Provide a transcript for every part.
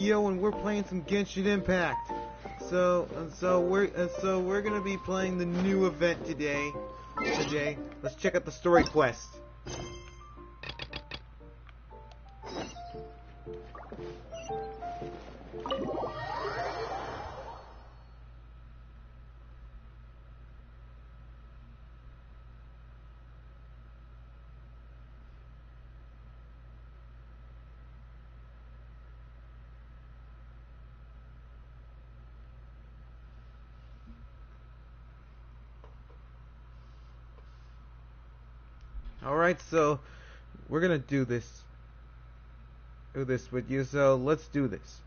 Yo, and we're playing some Genshin Impact. So we're gonna be playing the new event today. Let's check out the story quest. Alright, so we're gonna do this with you, so let's do this.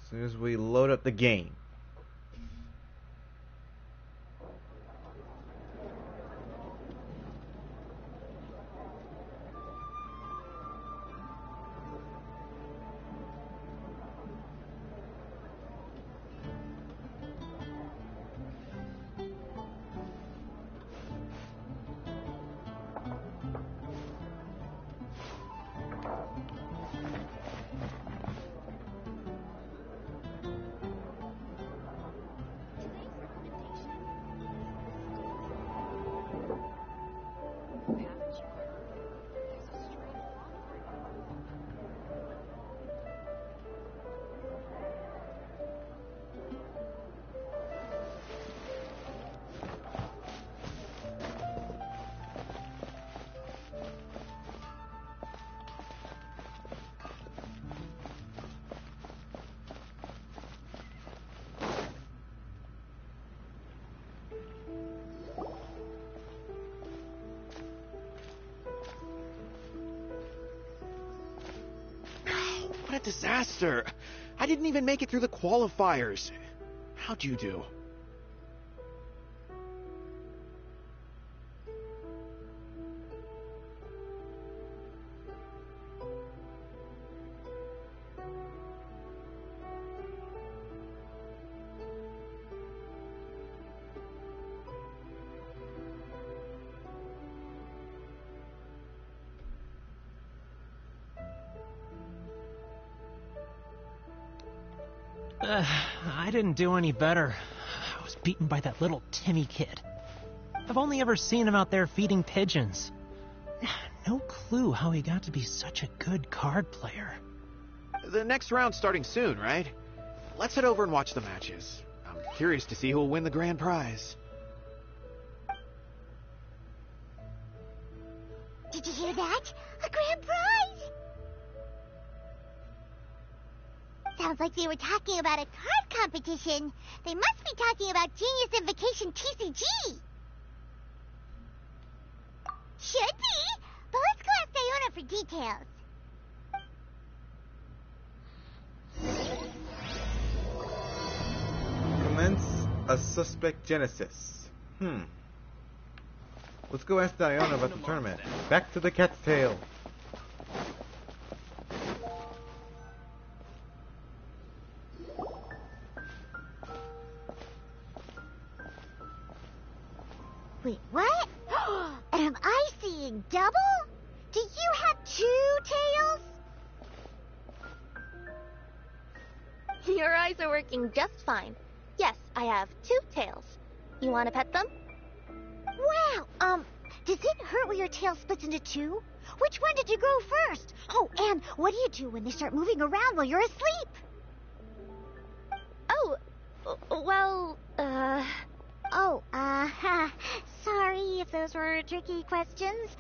As soon as we load up the game. What a disaster! I didn't even make it through the qualifiers. How'd you do? I didn't do any better. I was beaten by that little Timmy kid. I've only ever seen him out there feeding pigeons. No clue how he got to be such a good card player. The next round's starting soon, right? Let's head over and watch the matches. I'm curious to see who will win the grand prize. Did you hear that? A grand prize! Sounds like they were talking about a card competition. They must be talking about Genius Invocation TCG. Should be, but let's go ask Diona for details. Commence a suspect genesis. Let's go ask Diona about the tournament. Back to the cat's tail. Wait, what? Am I seeing double? Do you have two tails? Your eyes are working just fine. Yes, I have two tails. You want to pet them? Wow, does it hurt when your tail splits into two? Which one did you grow first? Oh, and what do you do when they start moving around while you're asleep? Oh, well, sorry if those were tricky questions.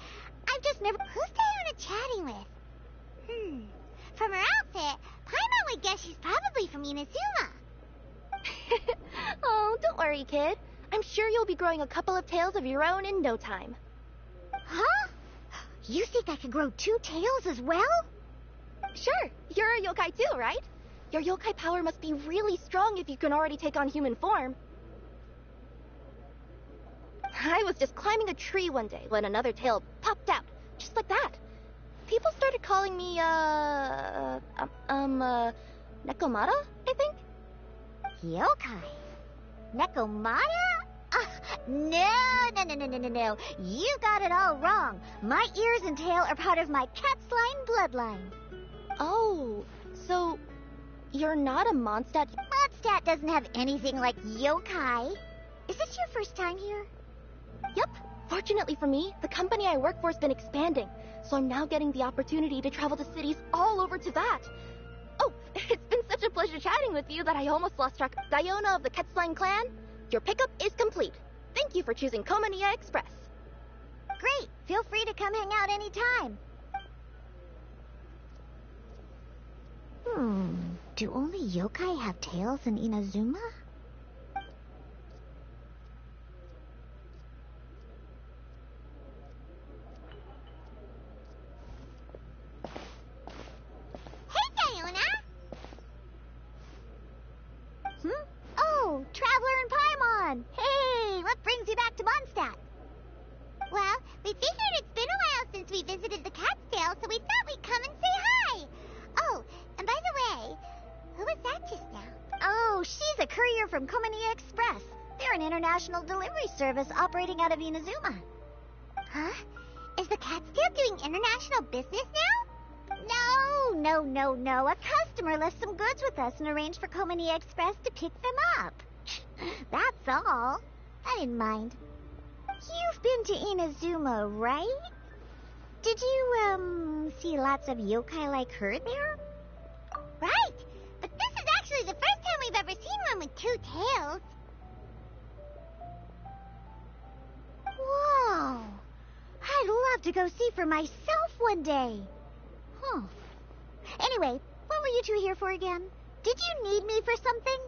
I've just never... Who's Diona chatting with? From her outfit, Paimon would guess she's probably from Inazuma. Oh, don't worry, kid. I'm sure you'll be growing a couple of tails of your own in no time. Huh? You think I could grow two tails as well? Sure, you're a yokai too, right? Your yokai power must be really strong if you can already take on human form. I was just climbing a tree one day when another tail popped out, just like that. People started calling me, Nekomata, I think? Yokai? Nekomata? No. You got it all wrong. My ears and tail are part of my cat's line bloodline. Oh, so You're not a Mondstadt. Mondstadt doesn't have anything like yokai. Is this your first time here? Yup. Fortunately for me, the company I work for has been expanding, so I'm now getting the opportunity to travel to cities all over Teyvat. Oh, it's been such a pleasure chatting with you that I almost lost track. Diona of the Quetzline clan, your pickup is complete. Thank you for choosing Komania Express. Great. Feel free to come hang out anytime. Do only yokai have tails in Inazuma? Hey, Diona! Oh, Traveler and Paimon! Hey, what brings you back to Mondstadt? Well, we figured it's been a while since we visited the Cat's-tail, so we thought we'd come and say hi. Oh, and by the way, who was that just now? Oh, she's a courier from Komania Express. They're an international delivery service operating out of Inazuma. Huh? Is the Cat's-tail doing international business now? No. A customer left some goods with us and arranged for Komania Express to pick them up. That's all. I didn't mind. You've been to Inazuma, right? Did you, see lots of yokai like her there? Right, but this is actually the first time we've ever seen one with two tails. Whoa! I'd love to go see for myself one day. Huh. Anyway, what were you two here for again? Did you need me for something?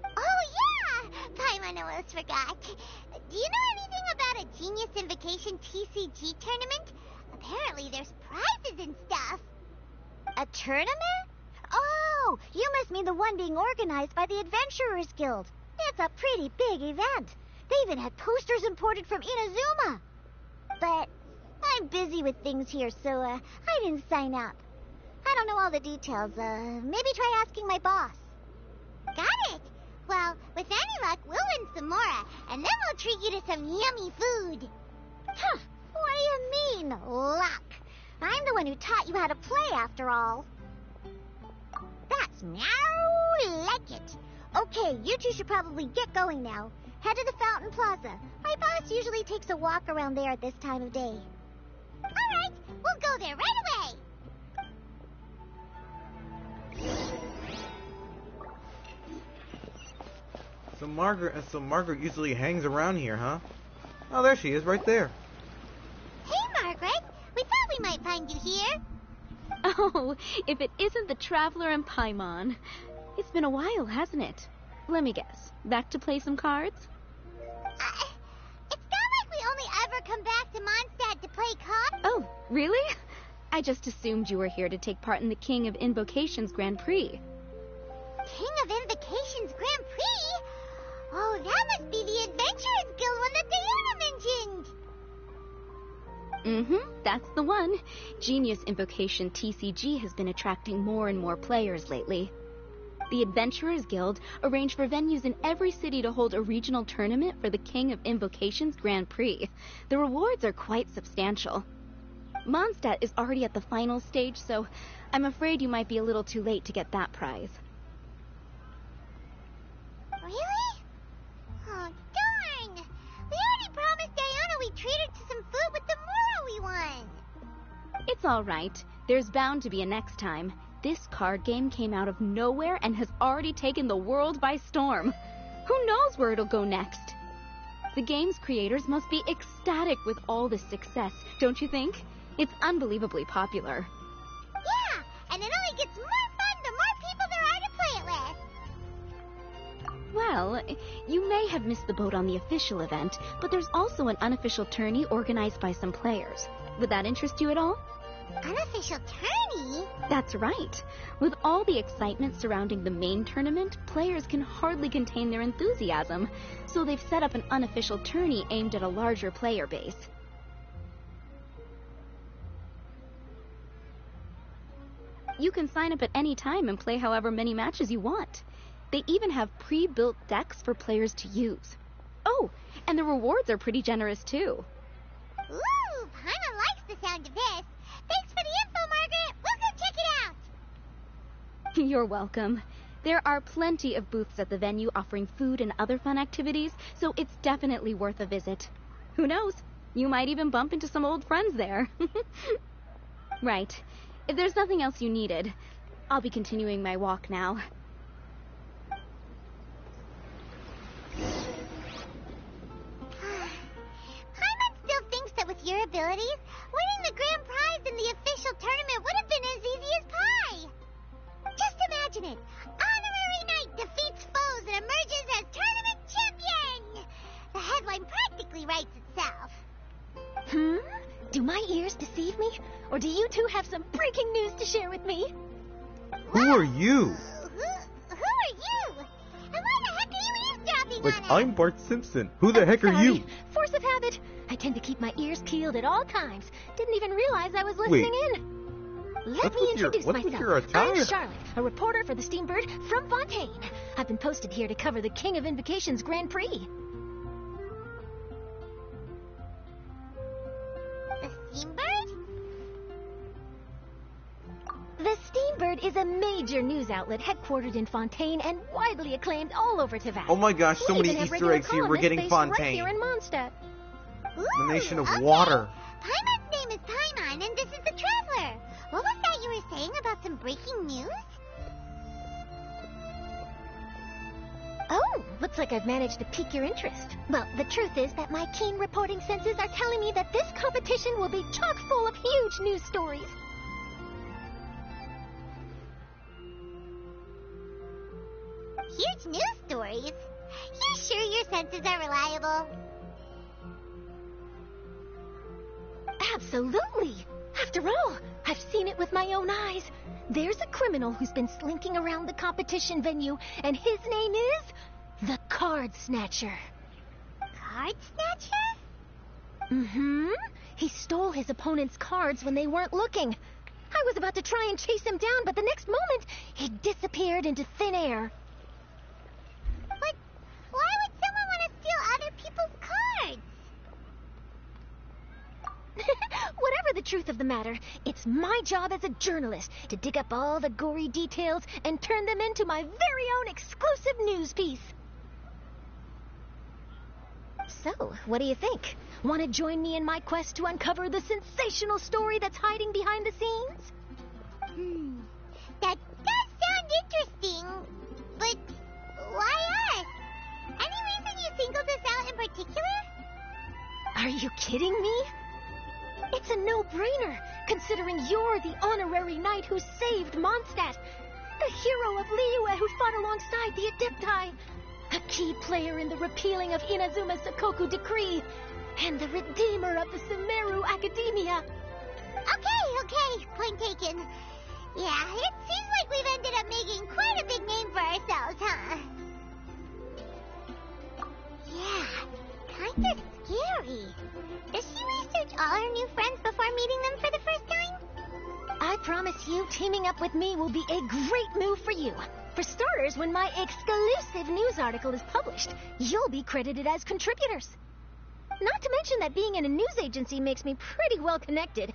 Oh, yeah! Paimon almost forgot. Do you know anything about a Genius Invocation TCG tournament? Apparently there's prizes and stuff. A tournament? Oh, you must mean the one being organized by the Adventurers Guild. It's a pretty big event. They even had posters imported from Inazuma. But I'm busy with things here, so I didn't sign up. I don't know all the details. Maybe try asking my boss. Got it. Well, with any luck, we'll win some more, and then we'll treat you to some yummy food. Huh. What do you mean, luck? I'm the one who taught you how to play, after all. That's meow like it. Okay, you two should probably get going now. Head to the Fountain Plaza. My boss usually takes a walk around there at this time of day. All right, we'll go there right away. So Margaret usually hangs around here, huh? Oh, there she is, right there. Hey, Margaret. We thought we might find you here. Oh, if it isn't the Traveler and Paimon. It's been a while, hasn't it? Let me guess. Back to play some cards? It's not like we only ever come back to Mondstadt to play cards. Oh, really? I just assumed you were here to take part in the King of Invocations Grand Prix. King of Invocations Grand Prix? Oh, that must be the Adventurers Guild one that Diana mentioned. That's the one. Genius Invocation TCG has been attracting more and more players lately. The Adventurers Guild arranged for venues in every city to hold a regional tournament for the King of Invocations Grand Prix. The rewards are quite substantial. Mondstadt is already at the final stage, so I'm afraid you might be a little too late to get that prize. Really? Oh, darn! We already promised Diana we'd treat her to some food with the Mora we won. It's all right. There's bound to be a next time. This card game came out of nowhere and has already taken the world by storm. Who knows where it'll go next? The game's creators must be ecstatic with all this success, don't you think? It's unbelievably popular. Yeah, and it only gets more fun the more people there are to play it with. Well, you may have missed the boat on the official event, but there's also an unofficial tourney organized by some players. Would that interest you at all? Unofficial tourney? That's right. With all the excitement surrounding the main tournament, players can hardly contain their enthusiasm, so they've set up an unofficial tourney aimed at a larger player base. You can sign up at any time and play however many matches you want. They even have pre-built decks for players to use. Oh, and the rewards are pretty generous too. Ooh, Paimon likes the sound of this. Thanks for the info, Margaret. We'll go check it out. You're welcome. There are plenty of booths at the venue offering food and other fun activities, so it's definitely worth a visit. Who knows? You might even bump into some old friends there. Right. If there's nothing else you needed, I'll be continuing my walk now. Paimon still thinks that with your abilities, winning the grand prize in the official tournament would have been as easy as pie. Just imagine it. Honorary Knight defeats foes and emerges as tournament champion. The headline practically writes itself. Do my ears deceive me? Or do you two have some breaking news to share with me? Who are you? Who are you? And why the heck are you eavesdropping Like, on it? I'm Bart Simpson. Who the heck are Sorry. you? Force of habit. I tend to keep my ears peeled at all times. Didn't even realize I was listening in. Let me introduce what's with myself. your attire? I'm Charlotte, a reporter for the Steambird from Fontaine. I've been posted here to cover the King of Invocations Grand Prix. The Steambird? The Steambird is a major news outlet headquartered in Fontaine and widely acclaimed all over Teyvat. Oh my gosh, so We many even have Easter regular eggs here. We're columnists getting based right Fontaine. here in Mondstadt. The nation of okay. water. Paimon's name is Paimon, and this is the Traveler. What was that you were saying about some breaking news? Oh, looks like I've managed to pique your interest. Well, the truth is that my keen reporting senses are telling me that this competition will be chock full of huge news stories. Huge news stories? You sure your senses are reliable? Absolutely. After all, I've seen it with my own eyes. There's a criminal who's been slinking around the competition venue, and his name is the Card Snatcher. Card Snatcher? Mm-hmm. He stole his opponent's cards when they weren't looking. I was about to try and chase him down, but the next moment, he disappeared into thin air. But why would someone want to steal other people's cards? Whatever the truth of the matter, it's my job as a journalist to dig up all the gory details and turn them into my very own exclusive news piece. So, what do you think? Want to join me in my quest to uncover the sensational story that's hiding behind the scenes? That does sound interesting, but why us? Any reason you singled us out in particular? Are you kidding me? It's a no-brainer, considering you're the honorary knight who saved Mondstadt, the hero of Liyue who fought alongside the Adepti, a key player in the repealing of Inazuma's Sakoku decree, and the redeemer of the Sumeru Academia. Okay, point taken. Yeah, it seems like we've ended up making quite a big name for ourselves, huh? Yeah, kind of scary. Does she research all her new friends before meeting them for the first time? I promise you, teaming up with me will be a great move for you. For starters, when my exclusive news article is published, you'll be credited as contributors. Not to mention that being in a news agency makes me pretty well connected.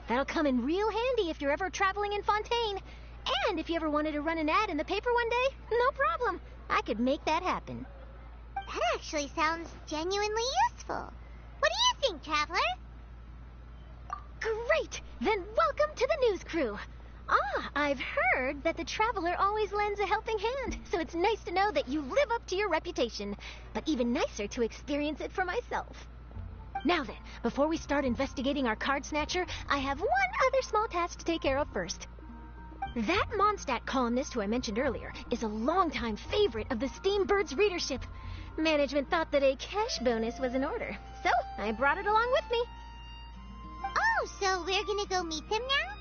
That'll come in real handy if you're ever traveling in Fontaine. And if you ever wanted to run an ad in the paper one day, no problem. I could make that happen. That actually sounds genuinely useful. What do you think, Traveler? Great! Then welcome to the news crew. I've heard that the Traveler always lends a helping hand, so it's nice to know that you live up to your reputation, but even nicer to experience it for myself. Now then, before we start investigating our card snatcher, I have one other small task to take care of first. That Mondstadt columnist who I mentioned earlier is a longtime favorite of the Steambird's readership. Management thought that a cash bonus was in order, so I brought it along with me. Oh, so we're gonna go meet them now?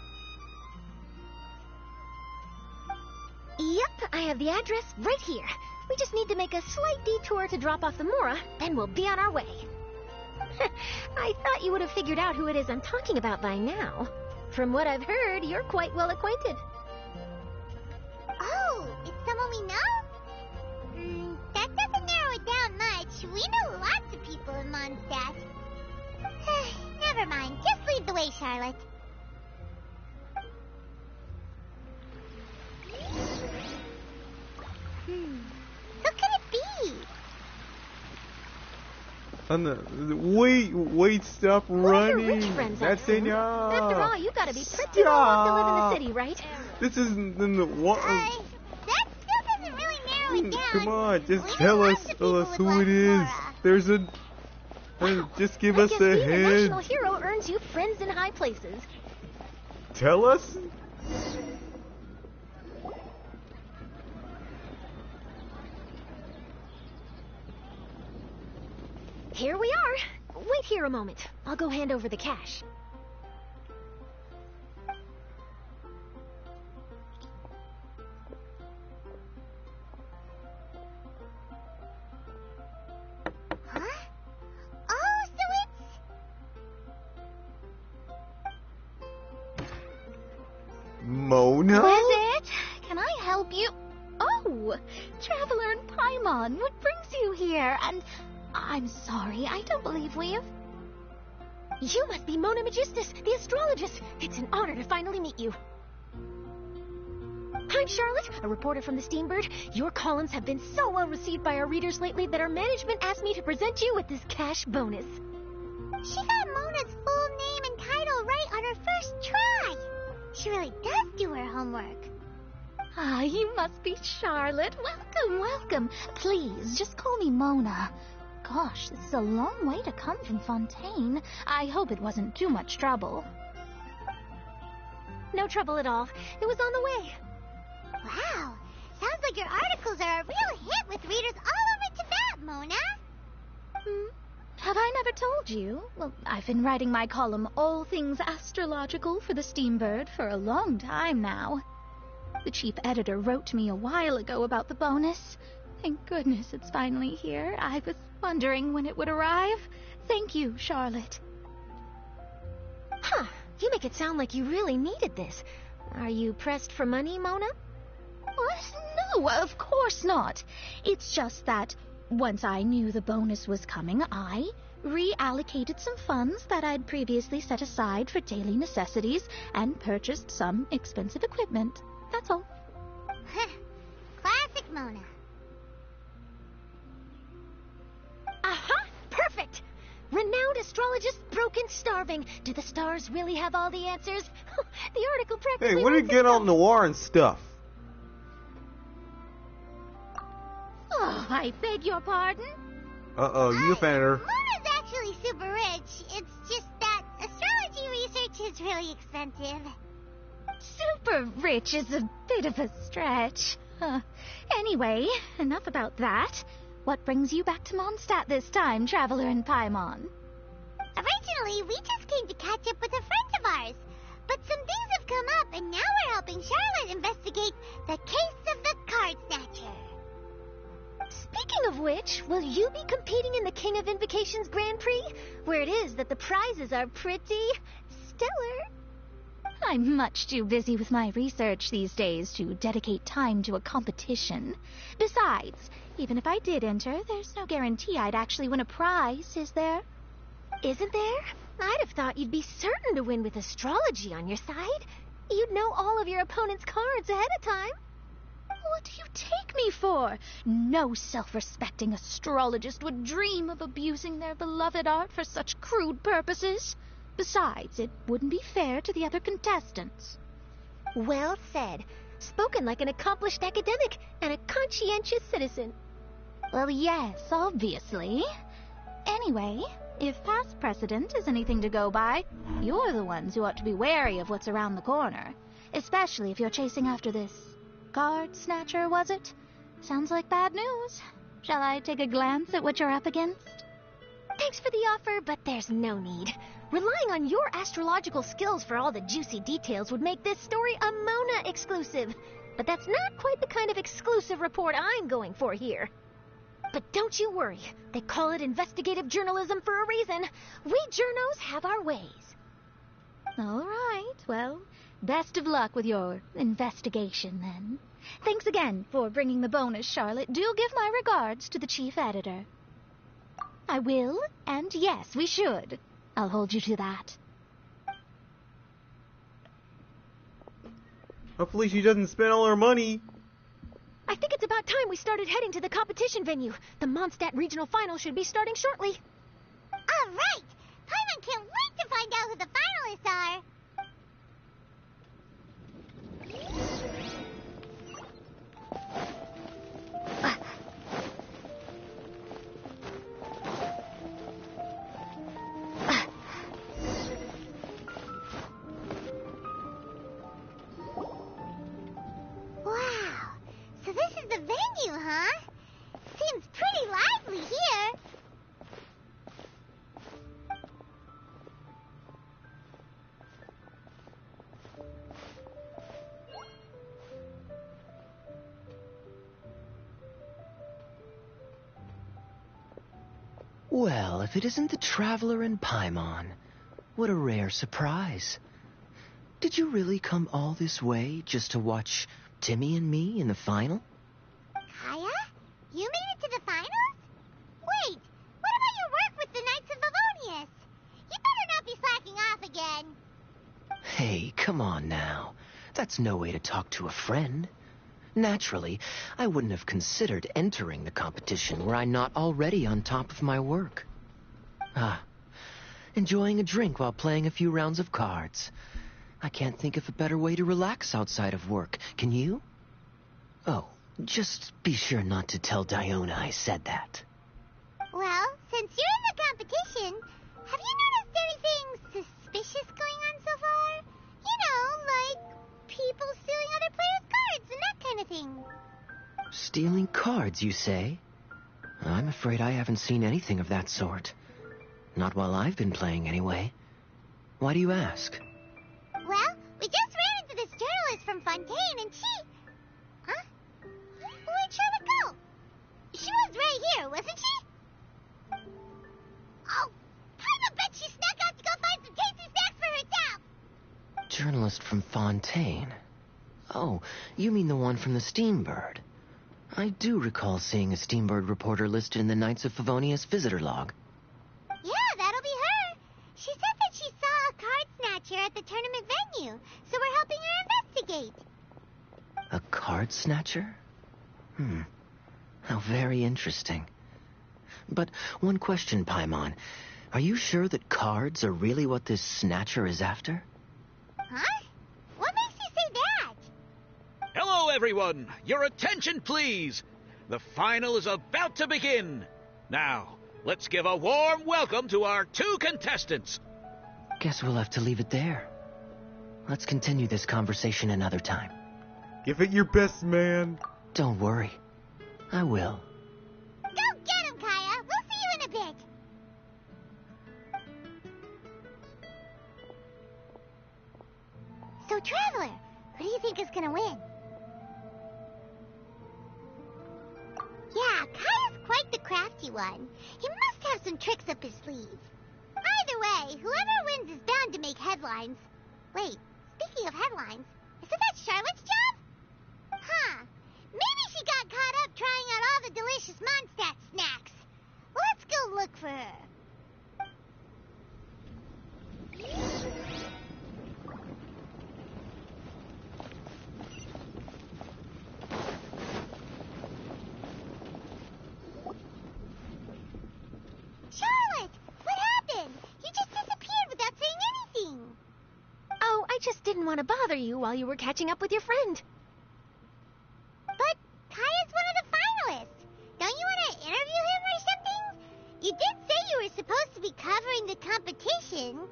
Yep, I have the address right here. We just need to make a slight detour to drop off the Mora, then we'll be on our way. I thought you would have figured out who it is I'm talking about by now. From what I've heard, you're quite well acquainted. Oh, it's someone we know? That doesn't narrow it down much. We know lots of people in Mondstadt. Never mind. Just lead the way, Charlotte. Who could it be? Wait, stop running. Your rich friends That's at home. enough. After all, you gotta be pretty well off to live in the city, right? This isn't in the what? That still doesn't really narrow it down. Come on, just We tell know us lots of people with who lots it of is. aura. There's a. Just give I us guess a being a hint. national hero earns you friends in high places. Tell us. Here we are. Wait here a moment. I'll go hand over the cash. Huh? Oh, so it's... Mona? What is it? Can I help you? Oh, Traveler and Paimon, what brings you here? And I'm sorry, I don't believe we've... You must be Mona Magistus, the astrologist. It's an honor to finally meet you. I'm Charlotte, a reporter from the Steambird. Your columns have been so well received by our readers lately that our management asked me to present you with this cash bonus. She got Mona's full name and title right on her first try. She really does do her homework. Ah, you must be Charlotte. Welcome, welcome. Please, just call me Mona. Gosh, this is a long way to come from Fontaine. I hope it wasn't too much trouble. No trouble at all. It was on the way. Wow. Sounds like your articles are a real hit with readers all over Tibet, Mona. Have I never told you? Well, I've been writing my column, All Things Astrological, for the Steambird for a long time now. The chief editor wrote to me a while ago about the bonus. Thank goodness it's finally here. I was wondering when it would arrive. Thank you, Charlotte. Huh. You make it sound like you really needed this. Are you pressed for money, Mona? What? No, of course not. It's just that once I knew the bonus was coming, I reallocated some funds that I'd previously set aside for daily necessities and purchased some expensive equipment. That's all. Classic Mona. Aha! Perfect! Renowned astrologist, broken, starving. Do the stars really have all the answers? The article practically... Hey, where did you get all noir and stuff? Oh, I beg your pardon? Uh-oh, you offended her. Mona's actually super rich. It's just that astrology research is really expensive. Super rich is a bit of a stretch. Anyway, enough about that. What brings you back to Mondstadt this time, Traveler and Paimon? Originally, we just came to catch up with a friend of ours. But some things have come up, and now we're helping Charlotte investigate the case of the Card Snatcher. Speaking of which, will you be competing in the King of Invocations Grand Prix? Where it is that the prizes are pretty stellar. I'm much too busy with my research these days to dedicate time to a competition. Besides, even if I did enter, there's no guarantee I'd actually win a prize, is there? Isn't there? I'd have thought you'd be certain to win with astrology on your side. You'd know all of your opponent's cards ahead of time. What do you take me for? No self-respecting astrologist would dream of abusing their beloved art for such crude purposes. Besides, it wouldn't be fair to the other contestants. Well said. Spoken like an accomplished academic and a conscientious citizen. Well, yes, obviously. Anyway, if past precedent is anything to go by, you're the ones who ought to be wary of what's around the corner. Especially if you're chasing after this card snatcher, was it? Sounds like bad news. Shall I take a glance at what you're up against? Thanks for the offer, but there's no need. Relying on your astrological skills for all the juicy details would make this story a Mona exclusive. But that's not quite the kind of exclusive report I'm going for here. But don't you worry. They call it investigative journalism for a reason. We journos have our ways. All right, well, best of luck with your investigation, then. Thanks again for bringing the bonus, Charlotte. Do give my regards to the chief editor. I will, and yes, we should. I'll hold you to that. Hopefully she doesn't spend all her money. I think it's about about time we started heading to the competition venue. The Mondstadt Regional Final should be starting shortly. All right! Paimon can't wait to find out who the finalists are! Wow! So this is the venue, huh? Seems pretty lively here. Well, if it isn't the Traveler and Paimon, what a rare surprise. Did you really come all this way just to watch Timmy and me in the final? Kaya? You made it to the finals? Wait, what about your work with the Knights of Favonius? You better not be slacking off again. Hey, come on now. That's no way to talk to a friend. Naturally, I wouldn't have considered entering the competition were I not already on top of my work. Enjoying a drink while playing a few rounds of cards. I can't think of a better way to relax outside of work. Can you? Oh, just be sure not to tell Diona I said that. Well, since you're in the competition, have you noticed anything suspicious going on so far? You know, like people stealing other players' cards and that kind of thing. Stealing cards, you say? I'm afraid I haven't seen anything of that sort. Not while I've been playing, anyway. Why do you ask? Well, we just ran into this journalist from Fontaine and she... Huh? Where'd Charlotte go? She was right here, wasn't she? Oh, I bet she snuck out to go find some tasty snacks for herself. Journalist from Fontaine. Oh, you mean the one from the Steambird. I do recall seeing a Steambird reporter listed in the Knights of Favonius visitor log. Yeah, that'll be her. She said that she saw a card snatcher at the tournament venue, so we're helping her investigate. A card snatcher? How very interesting. But one question, Paimon. Are you sure that cards are really what this snatcher is after? Huh? What makes you say that? Hello, everyone! Your attention, please! The final is about to begin. Now, let's give a warm welcome to our two contestants. Guess we'll have to leave it there. Let's continue this conversation another time. Give it your best, man. Don't worry. I will. Go get him, Kaya. We'll see you in a bit. So, Traveler, who do you think is gonna win? Yeah, Kaya's quite the crafty one. He must have some tricks up his sleeve. Either way, whoever wins is bound to make headlines. Wait, speaking of headlines, isn't that Charlotte's job? Huh. Maybe she got caught up trying out all the delicious Mondstadt snacks. Let's go look for her. Charlotte! What happened? You just disappeared without saying anything. Oh, I just didn't want to bother you while you were catching up with your friend. But Kaya's one of the finalists. Don't you want to interview him or something? You did say you were supposed to be covering the competition.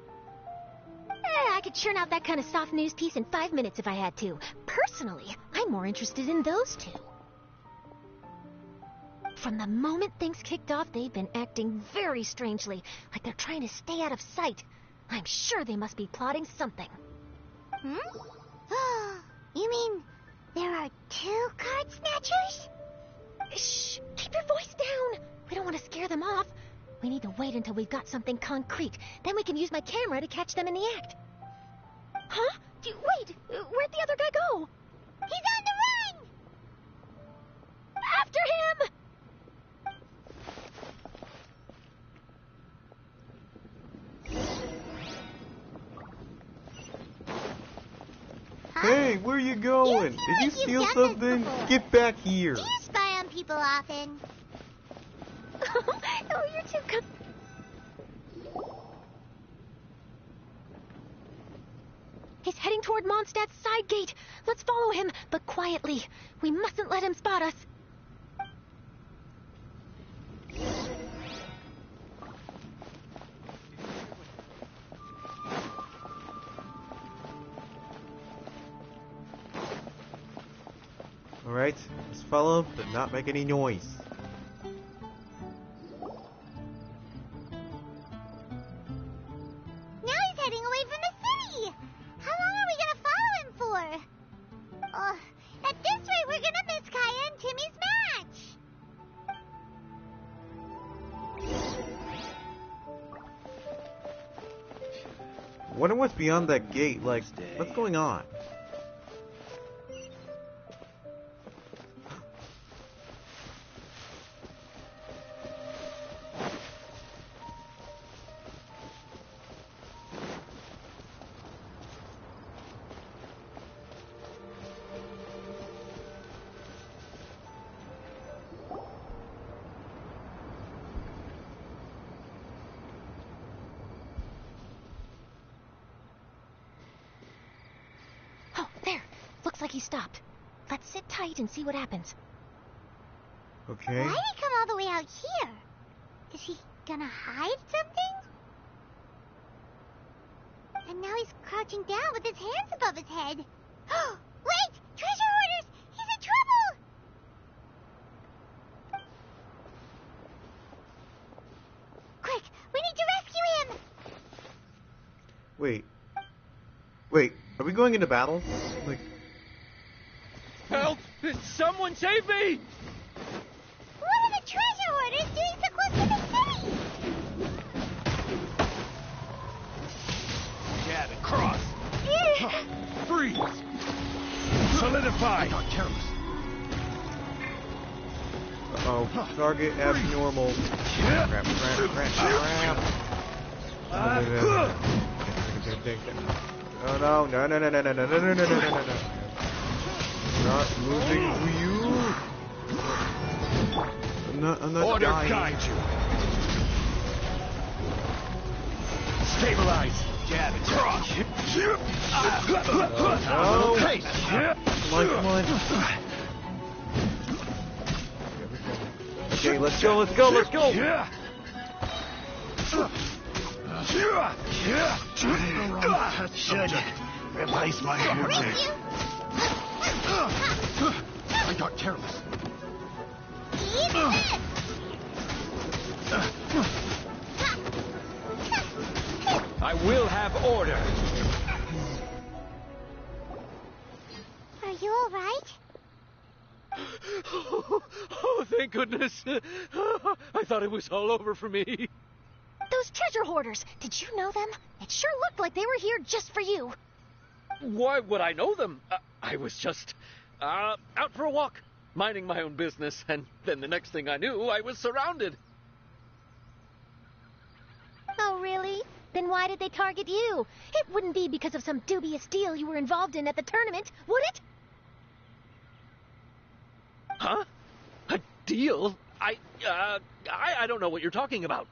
I could churn out that kind of soft news piece in 5 minutes if I had to. Personally, I'm more interested in those two. From the moment things kicked off, they've been acting very strangely, like they're trying to stay out of sight. I'm sure they must be plotting something. You mean there are two card snatchers? Shh! Keep your voice down! We don't want to scare them off. We need to wait until we've got something concrete. Then we can use my camera to catch them in the act. Huh? Wait! Where'd the other guy go? He's on the run! After him! Hey, where are you going? You feel Did you like steal you've done this something? before. Get back here. Do you spy people often. Oh, you're too good. He's heading toward Mondstadt's side gate. Let's follow him, but quietly. We mustn't let him spot us. Alright, let's follow him, but not make any noise. Now he's heading away from the city! How long are we gonna follow him for? At this rate, we're gonna miss Kaya and Timmy's match! Wonder what's beyond that gate, like, what's going on? Oh, there. Looks like he stopped. Let's sit tight and see what happens. Okay. Why did he come all the way out here? Is he gonna hide something? And now he's crouching down with his hands above his head. Wait! Treasure hoarders! He's in trouble! Quick! We need to rescue him! Wait, are we going into battle? Like, Help! Someone save me! What are the treasure hoarders doing so close to the city? Jab and cross. Freeze! Solidify! uh-oh, target abnormal. Crap. Oh no. Not moving you. I'm not Order dying. guide you. Stabilize. Jab and cross. No. Pace. Come on. Okay, let's go. Should replace my energy. I got careless. Eat this! I will have order. Are you alright? Oh, thank goodness. I thought it was all over for me. Those treasure hoarders, did you know them? It sure looked like they were here just for you. Why would I know them? I was just out for a walk, minding my own business, and then the next thing I knew, I was surrounded. Oh, really? Then why did they target you? It wouldn't be because of some dubious deal you were involved in at the tournament, would it? Huh? A deal? I don't know what you're talking about.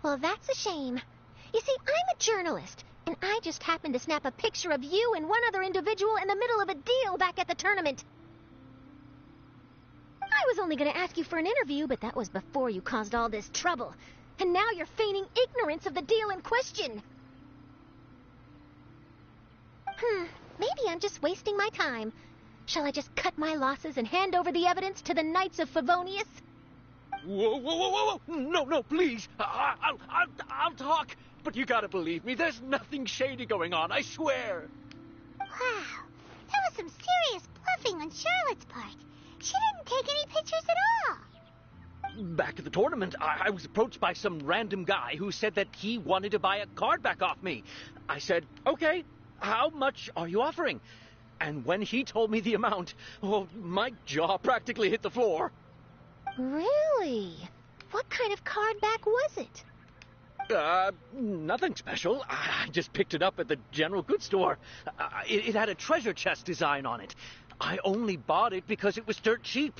Well, that's a shame. You see, I'm a journalist, and I just happened to snap a picture of you and one other individual in the middle of a deal back at the tournament. I was only going to ask you for an interview, but that was before you caused all this trouble. And now you're feigning ignorance of the deal in question. Maybe I'm just wasting my time. Shall I just cut my losses and hand over the evidence to the Knights of Favonius? Whoa. No, please. I'll talk. But you gotta believe me, there's nothing shady going on, I swear. Wow, that was some serious bluffing on Charlotte's part. She didn't take any pictures at all. Back at the tournament, I was approached by some random guy who said that he wanted to buy a card back off me. I said, okay, how much are you offering? And when he told me the amount, my jaw practically hit the floor. Really? What kind of card back was it? Nothing special. I just picked it up at the general goods store. It had a treasure chest design on it. I only bought it because it was dirt cheap.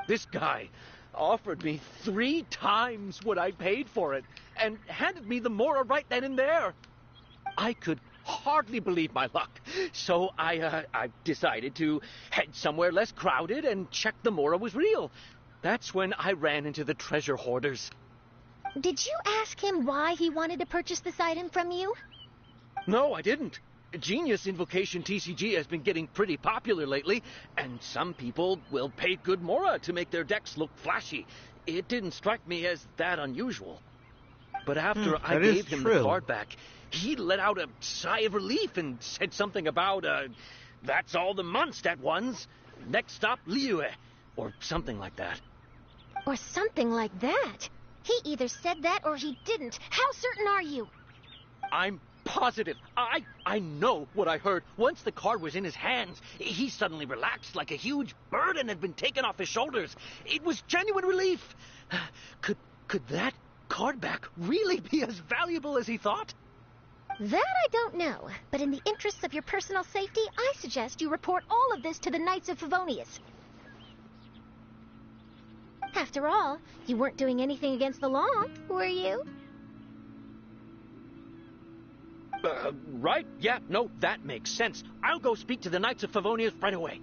This guy offered me 3 times what I paid for it and handed me the Mora right then and there. I could hardly believe my luck, so I decided to head somewhere less crowded and check the Mora was real. That's when I ran into the treasure hoarders. Did you ask him why he wanted to purchase this item from you? No, I didn't. Genius Invocation TCG has been getting pretty popular lately, and some people will pay good Mora to make their decks look flashy. It didn't strike me as that unusual. But after I gave him the card back, he let out a sigh of relief and said something about, that's all the Mondstadt ones. Next stop, Liyue, or something like that. Or something like that? He either said that or he didn't. How certain are you? I'm positive. I know what I heard. Once the card was in his hands, he suddenly relaxed like a huge burden had been taken off his shoulders. It was genuine relief. Could that card back really be as valuable as he thought? That I don't know, but in the interests of your personal safety, I suggest you report all of this to the Knights of Favonius. After all, you weren't doing anything against the law, were you? Right? Yeah, no, that makes sense. I'll go speak to the Knights of Favonius right away.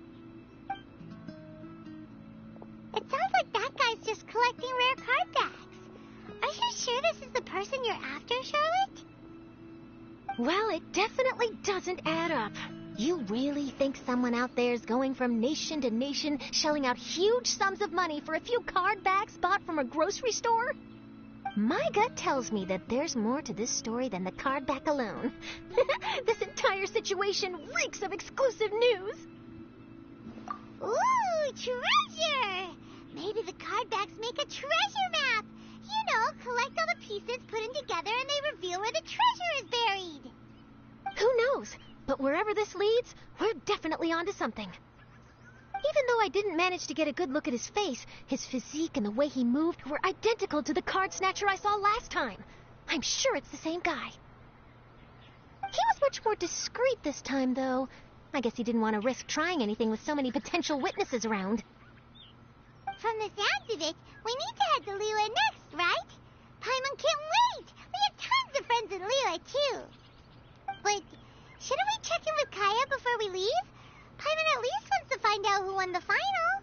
It sounds like that guy's just collecting rare card backs. Are you sure this is the person you're after, Charlotte? Well, it definitely doesn't add up. You really think someone out there is going from nation to nation, shelling out huge sums of money for a few card backs bought from a grocery store? My gut tells me that there's more to this story than the card back alone. This entire situation reeks of exclusive news. Ooh, treasure! Maybe the card backs make a treasure map. You know, collect all the pieces, put them together, and they reveal where the treasure is buried. Who knows? But wherever this leads, we're definitely onto something. Even though I didn't manage to get a good look at his face, his physique and the way he moved were identical to the card snatcher I saw last time. I'm sure it's the same guy. He was much more discreet this time, though. I guess he didn't want to risk trying anything with so many potential witnesses around. From the sounds of it, we need to head to Liyue next, right? Paimon can't wait! We have tons of friends in Liyue, too. But shouldn't we check in with Kaya before we leave? Paimon at least wants to find out who won the final.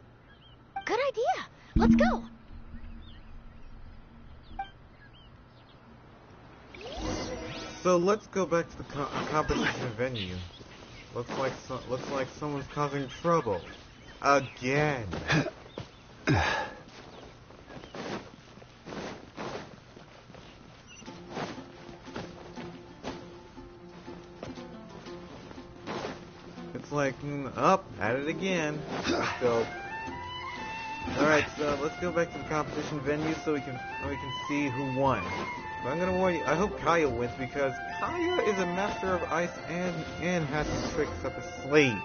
Good idea. Let's go. So let's go back to the competition venue. Looks like someone's causing trouble again. It's like, up, at it again. Let's go. Alright, so let's go back to the competition venue so we can see who won. But I'm gonna warn you, I hope Kaya wins because Kaya is a master of ice and has some tricks up his sleeve.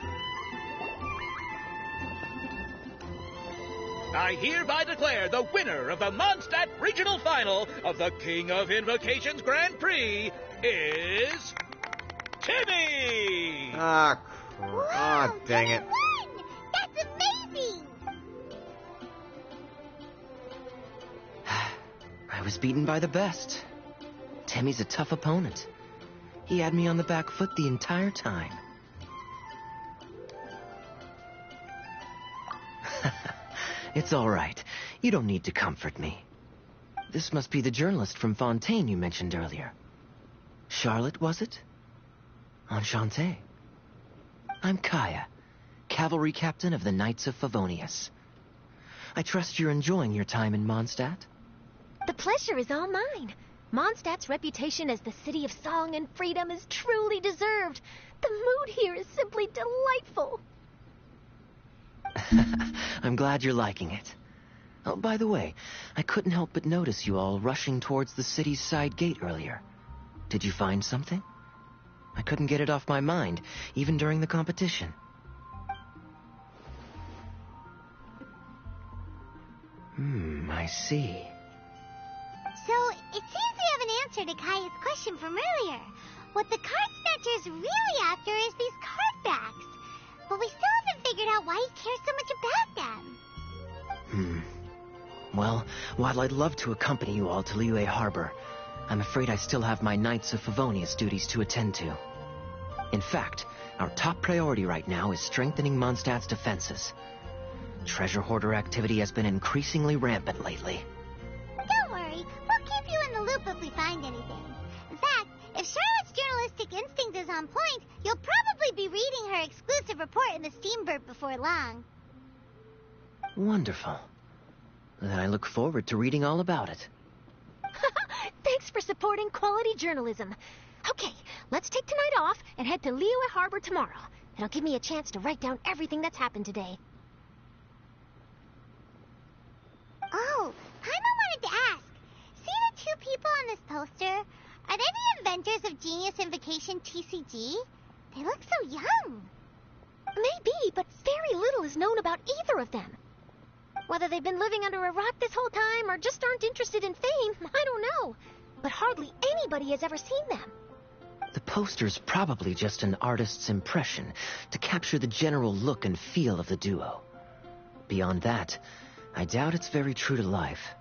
I hereby declare the winner of the Mondstadt Regional Final of the King of Invocations Grand Prix is Timmy! Wow, dang it. Won! That's amazing! I was beaten by the best. Timmy's a tough opponent. He had me on the back foot the entire time. It's all right. You don't need to comfort me. This must be the journalist from Fontaine you mentioned earlier. Charlotte, was it? Enchanté. I'm Kaya, cavalry captain of the Knights of Favonius. I trust you're enjoying your time in Mondstadt? The pleasure is all mine. Mondstadt's reputation as the city of song and freedom is truly deserved. The mood here is simply delightful. I'm glad you're liking it. Oh, by the way, I couldn't help but notice you all rushing towards the city's side gate earlier. Did you find something? I couldn't get it off my mind, even during the competition. I see. So, it seems we have an answer to Kaya's question from earlier. What the card snatcher's really after is these card backs. But we still haven't figured figured out why he cares so much about them. Well, while I'd love to accompany you all to Liyue Harbor, I'm afraid I still have my Knights of Favonius duties to attend to. In fact, our top priority right now is strengthening Mondstadt's defenses. Treasure hoarder activity has been increasingly rampant lately. Don't worry, we'll keep you in the loop if we find anything. In fact, if Charlotte's journalistic instinct is on point, you'll probably be reading her exclusive report in the Steambird before long. Wonderful. Then I look forward to reading all about it. Thanks for supporting quality journalism. Okay, let's take tonight off and head to Liyue Harbor tomorrow. It'll give me a chance to write down everything that's happened today. Oh, Paimon wanted to ask. See the two people on this poster? Are they the inventors of Genius Invocation TCG? They look so young. Maybe, but very little is known about either of them. Whether they've been living under a rock this whole time or just aren't interested in fame, I don't know. But hardly anybody has ever seen them. The poster's probably just an artist's impression to capture the general look and feel of the duo. Beyond that, I doubt it's very true to life.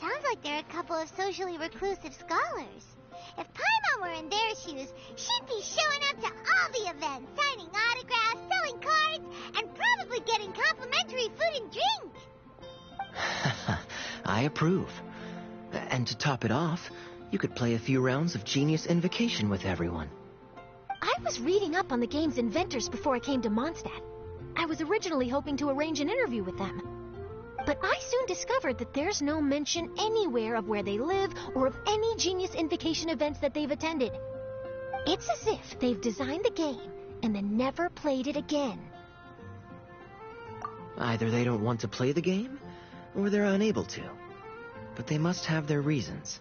Sounds like they're a couple of socially reclusive scholars. If Paimon were in their shoes, she'd be showing up to all the events, signing autographs, selling cards, and probably getting complimentary food and drink. I approve. And to top it off, you could play a few rounds of Genius Invocation with everyone. I was reading up on the game's inventors before I came to Mondstadt. I was originally hoping to arrange an interview with them. But I soon discovered that there's no mention anywhere of where they live or of any Genius Invocation events that they've attended. It's as if they've designed the game and then never played it again. Either they don't want to play the game, or they're unable to. But they must have their reasons.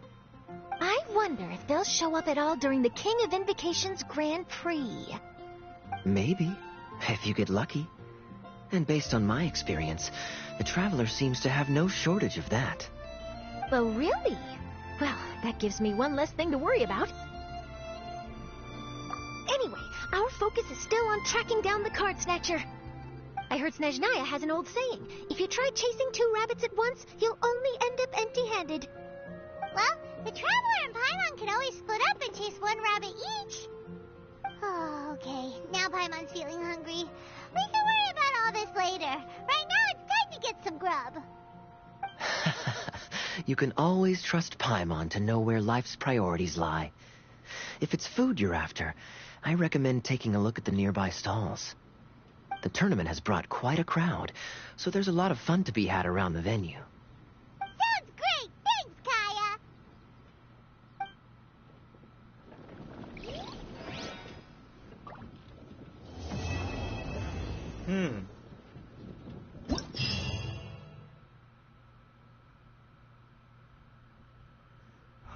I wonder if they'll show up at all during the King of Invocation's Grand Prix. Maybe, if you get lucky. And based on my experience, the Traveler seems to have no shortage of that. Oh, really? Well, that gives me one less thing to worry about. Anyway, our focus is still on tracking down the card snatcher. I heard Snezhnaya has an old saying. If you try chasing two rabbits at once, you'll only end up empty-handed. Well, the Traveler and Paimon can always split up and chase one rabbit each. Oh, okay. Now Paimon's feeling hungry. We can worry about all this later. Right now, it's time to get some grub. You can always trust Paimon to know where life's priorities lie. If it's food you're after, I recommend taking a look at the nearby stalls. The tournament has brought quite a crowd, so there's a lot of fun to be had around the venue. Sounds great! Thanks, Kaya!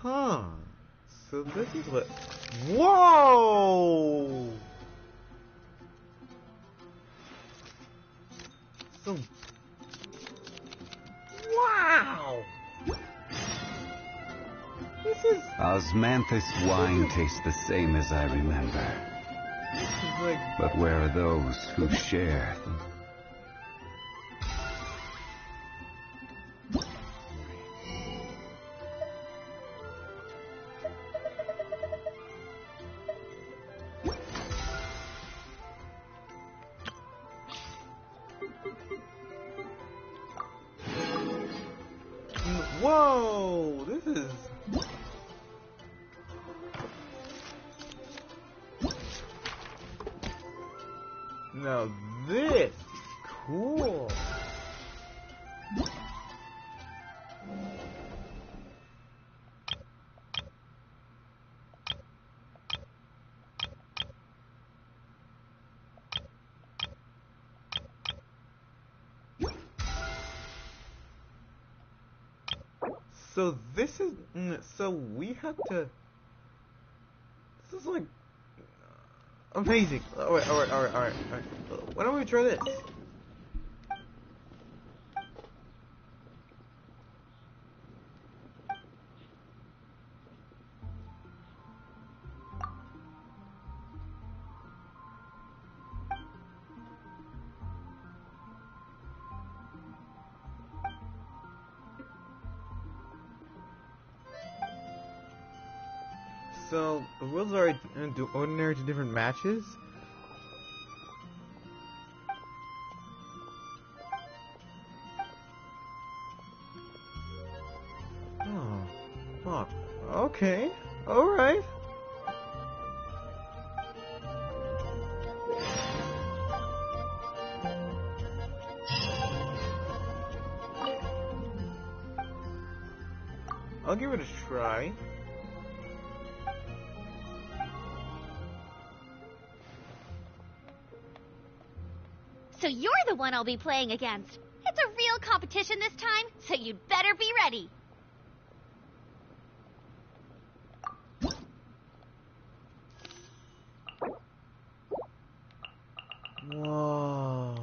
Huh. So this is what... Whoa! So... Wow! This is... Osmanthus wine tastes the same as I remember. This is like... But where are those who share? Whoa! This is... Now this is cool. So this is... So we have to... This is like... Amazing. Alright. Why don't we try this? so the rules are ordinary to different matches? Oh. Oh. Okay. Alright. I'll give it a try. So you're the one I'll be playing against. It's a real competition this time, so you'd better be ready. Whoa.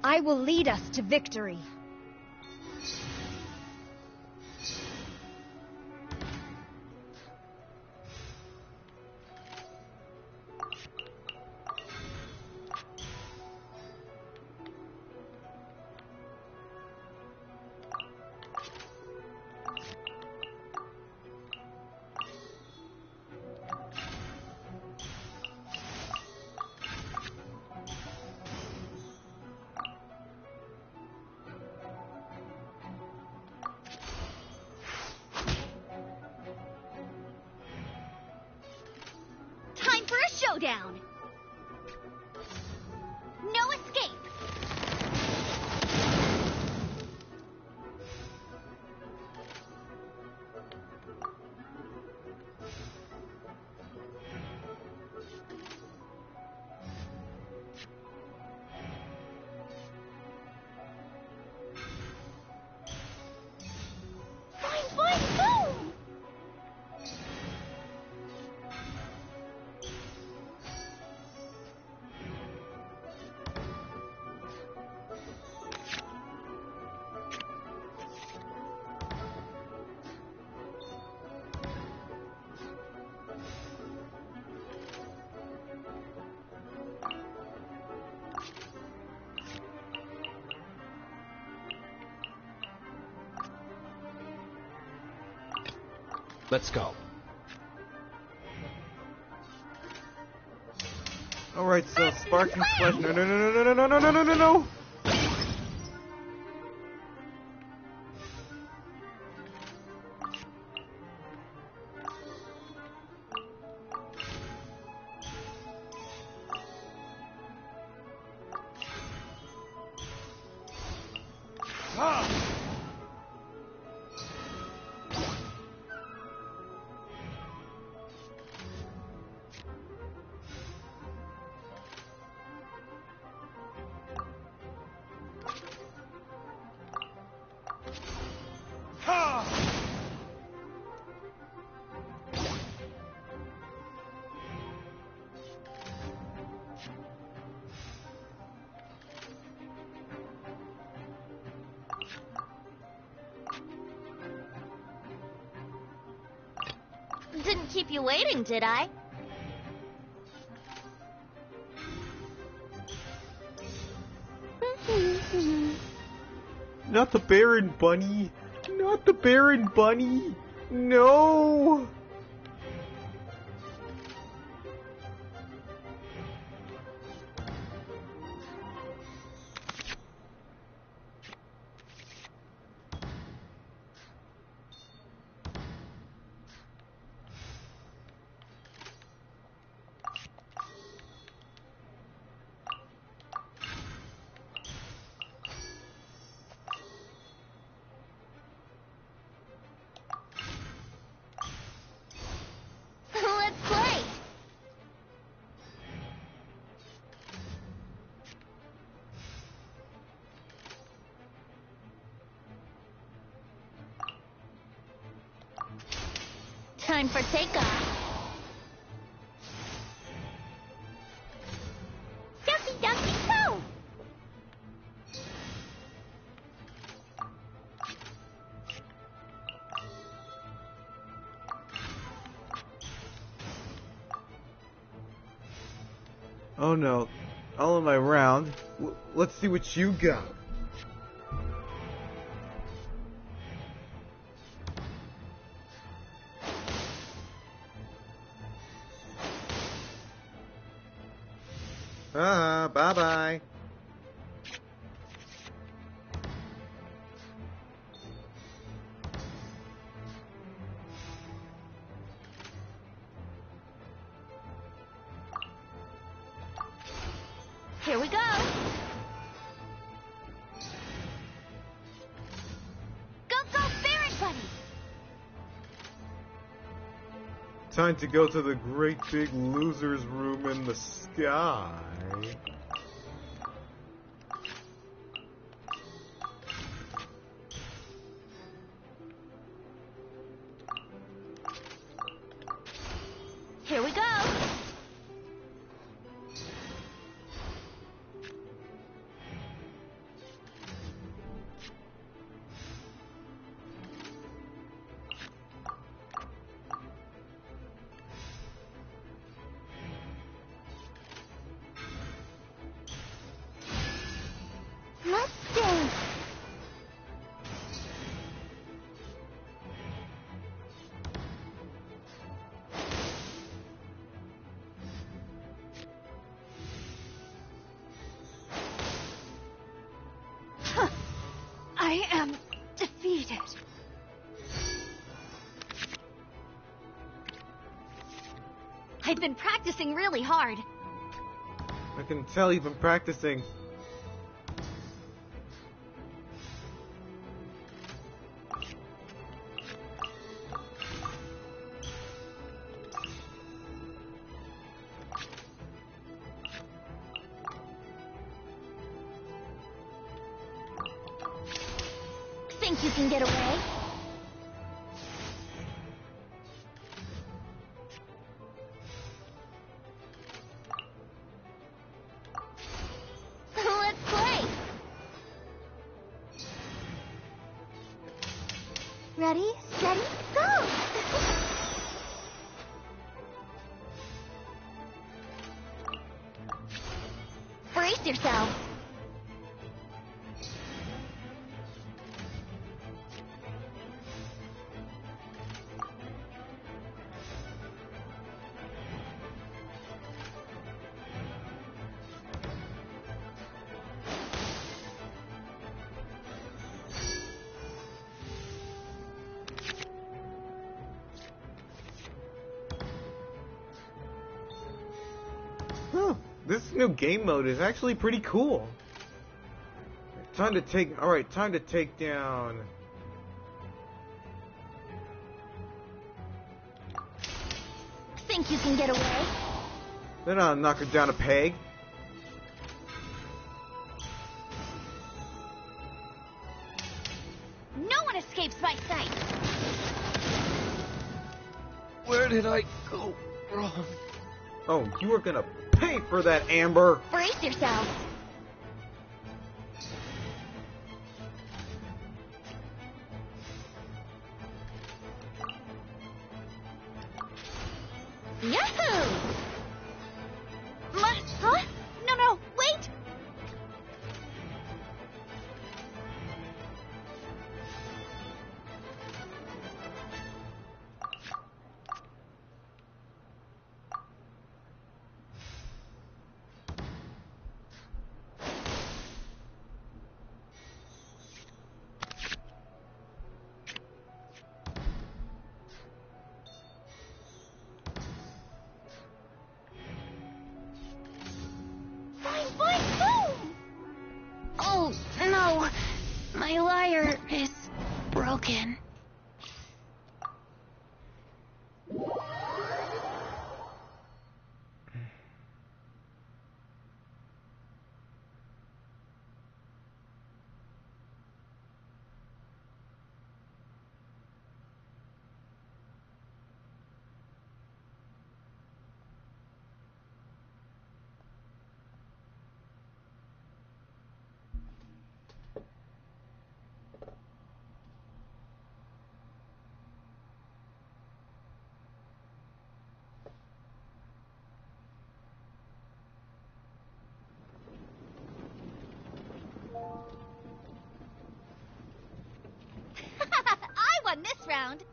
I will lead us to victory. Time for a showdown. No escape. Fine, fine, boom! Let's go. Alright, so Spark and Flesh. No, no, no, no, no, no, no, no, no, no, no! Didn't keep you waiting, did I? Not the Baron Bunny! Not the Baron Bunny! No! time for takeoff. Dumpy, dumpy, go! Oh no. All in my round. Let's see what you got. Bye-bye. Here we go. Go, go, Ferret Buddy! Time to go to the great big loser's room in the sky. Here we go. Let's dance! I am defeated. I've been practicing really hard. I can tell you've been practicing. Think you can get away? Let's play. Ready, steady, go! Brace yourselves. Huh, this new game mode is actually pretty cool. Time to take down. Think you can get away? Then I'll knock her down a peg. No one escapes my sight. Where did I go wrong? Oh, you are gonna pay for that, Amber. Brace yourselves. Yahoo! Huh? No, wait! around.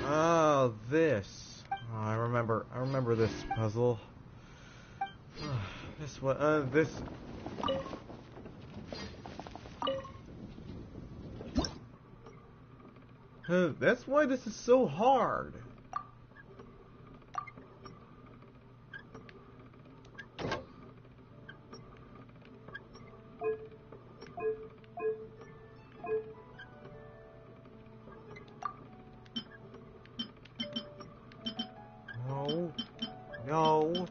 Oh, this. Oh, I remember this puzzle. This one, this. That's why this is so hard. No. No.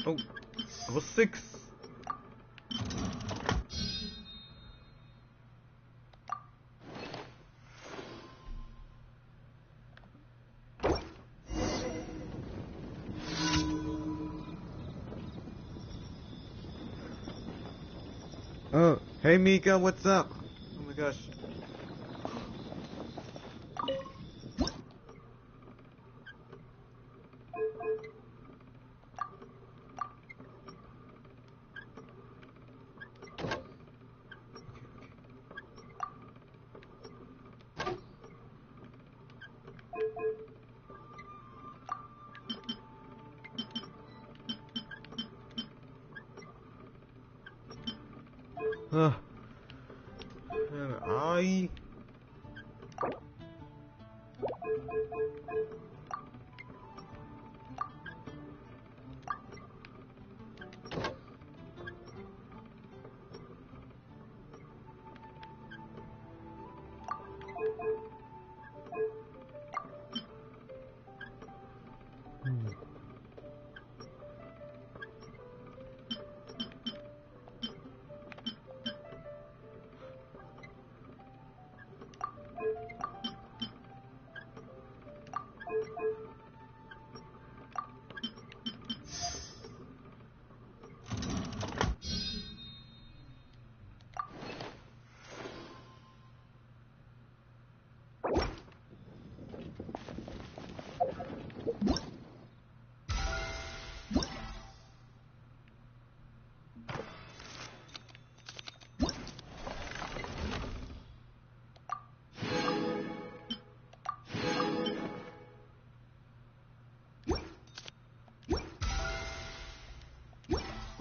Oh, level 6. Oh, hey Mika, what's up? Oh my gosh. And I...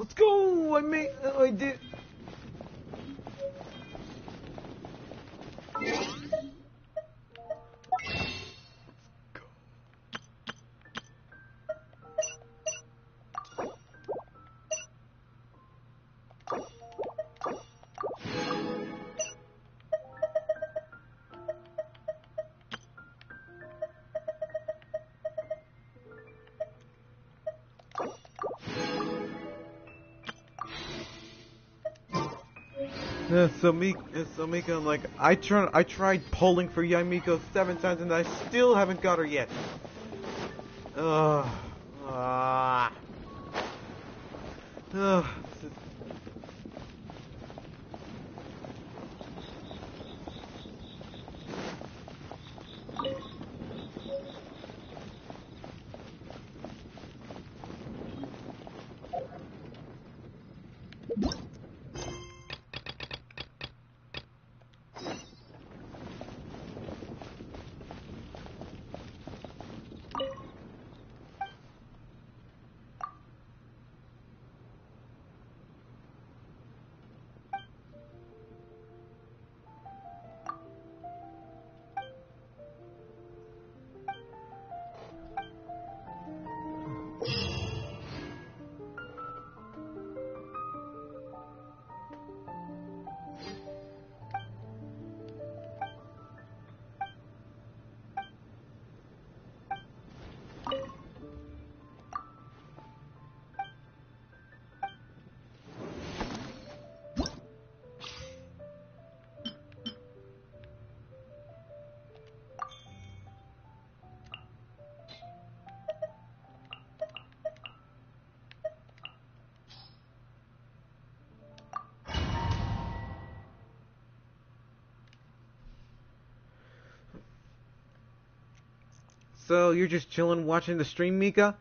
Let's go! I did. So Mika, like, I tried polling for Yamiko 7 times and I still haven't got her yet. Ugh. Ugh. So you're just chilling watching the stream, Mika?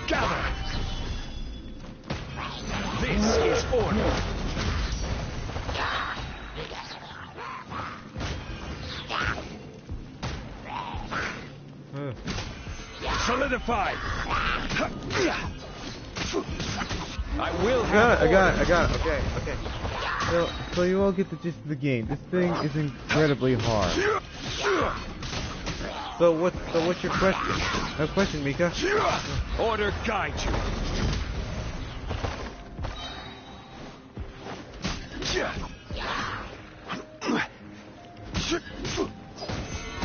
Gather! This is order! Solidify! I will have I got it. Okay. So you all get the gist of the game. This thing is incredibly hard. So what's your question? No question, Mika. order guide you.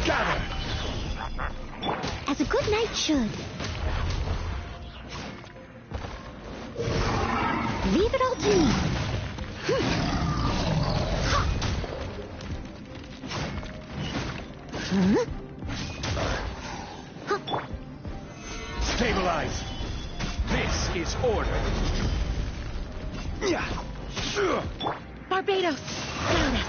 Gather! As a good knight should. Leave it all to me. Huh? Stabilize! This is order! Barbados, down it.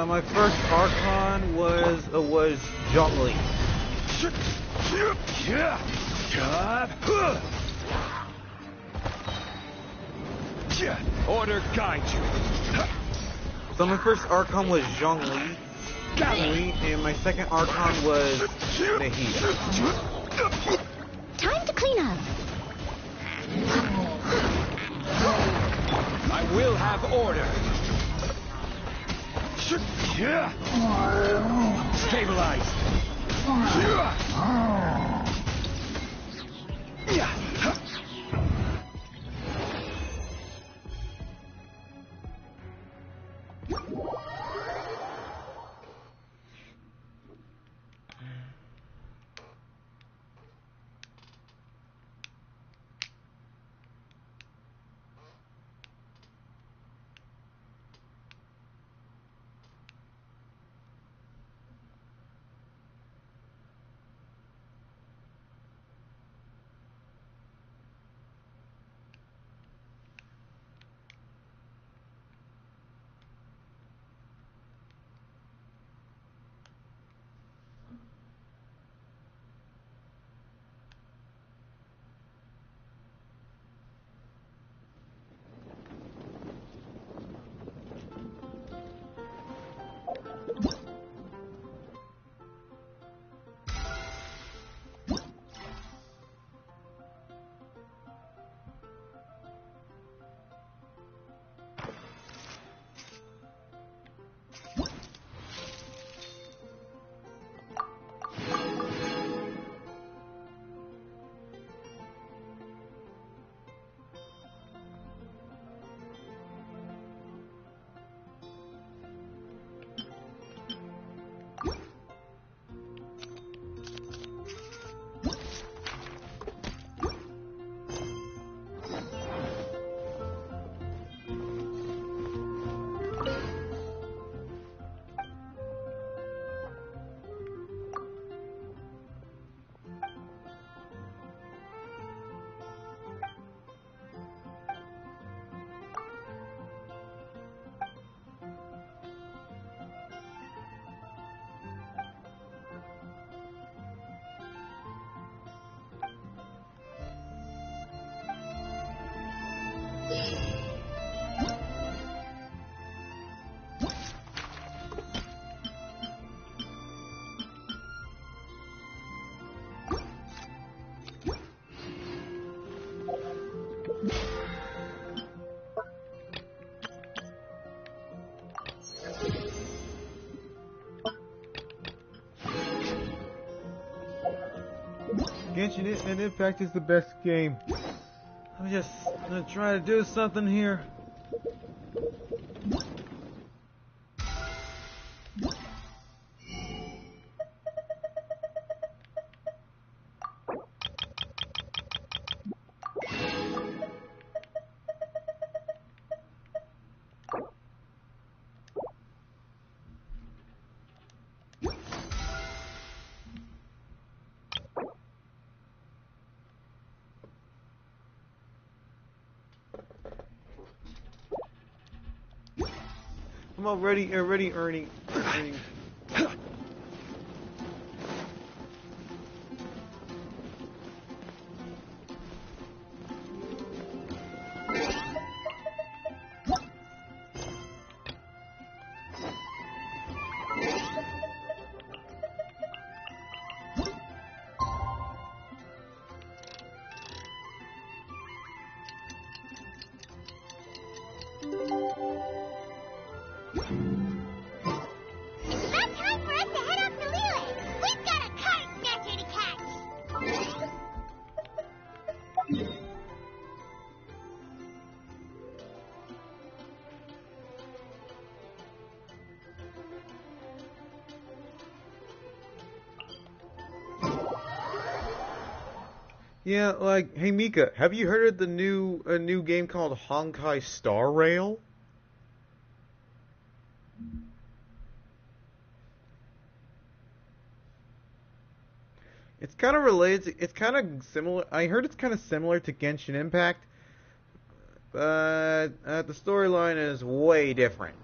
My first Archon was Zhongli. Order guide you. So my first Archon was Zhongli, and my second Archon was Nahida. Time to clean up. I will have order. Stabilize. Genshin Impact is the best game. I'm just gonna try to do something here. I'm already earning. It's about time for us to head off to Lille. We've got a card snatcher to catch. Yeah, like, hey Mika, have you heard of the new game called Honkai Star Rail? It's kind of related. It's kind of similar. I heard it's kind of similar to Genshin Impact, but the storyline is way different.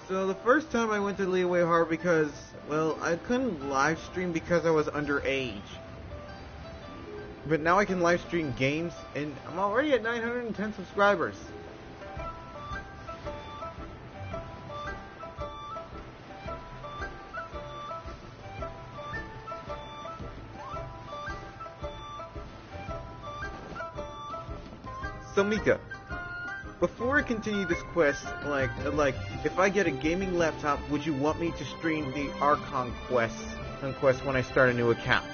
So the first time I went to Liyue Harbor because, well, I couldn't live stream because I was underage. But now I can live stream games, and I'm already at 910 subscribers. So Mika, before I continue this quest, like if I get a gaming laptop, would you want me to stream the Archon quest when I start a new account?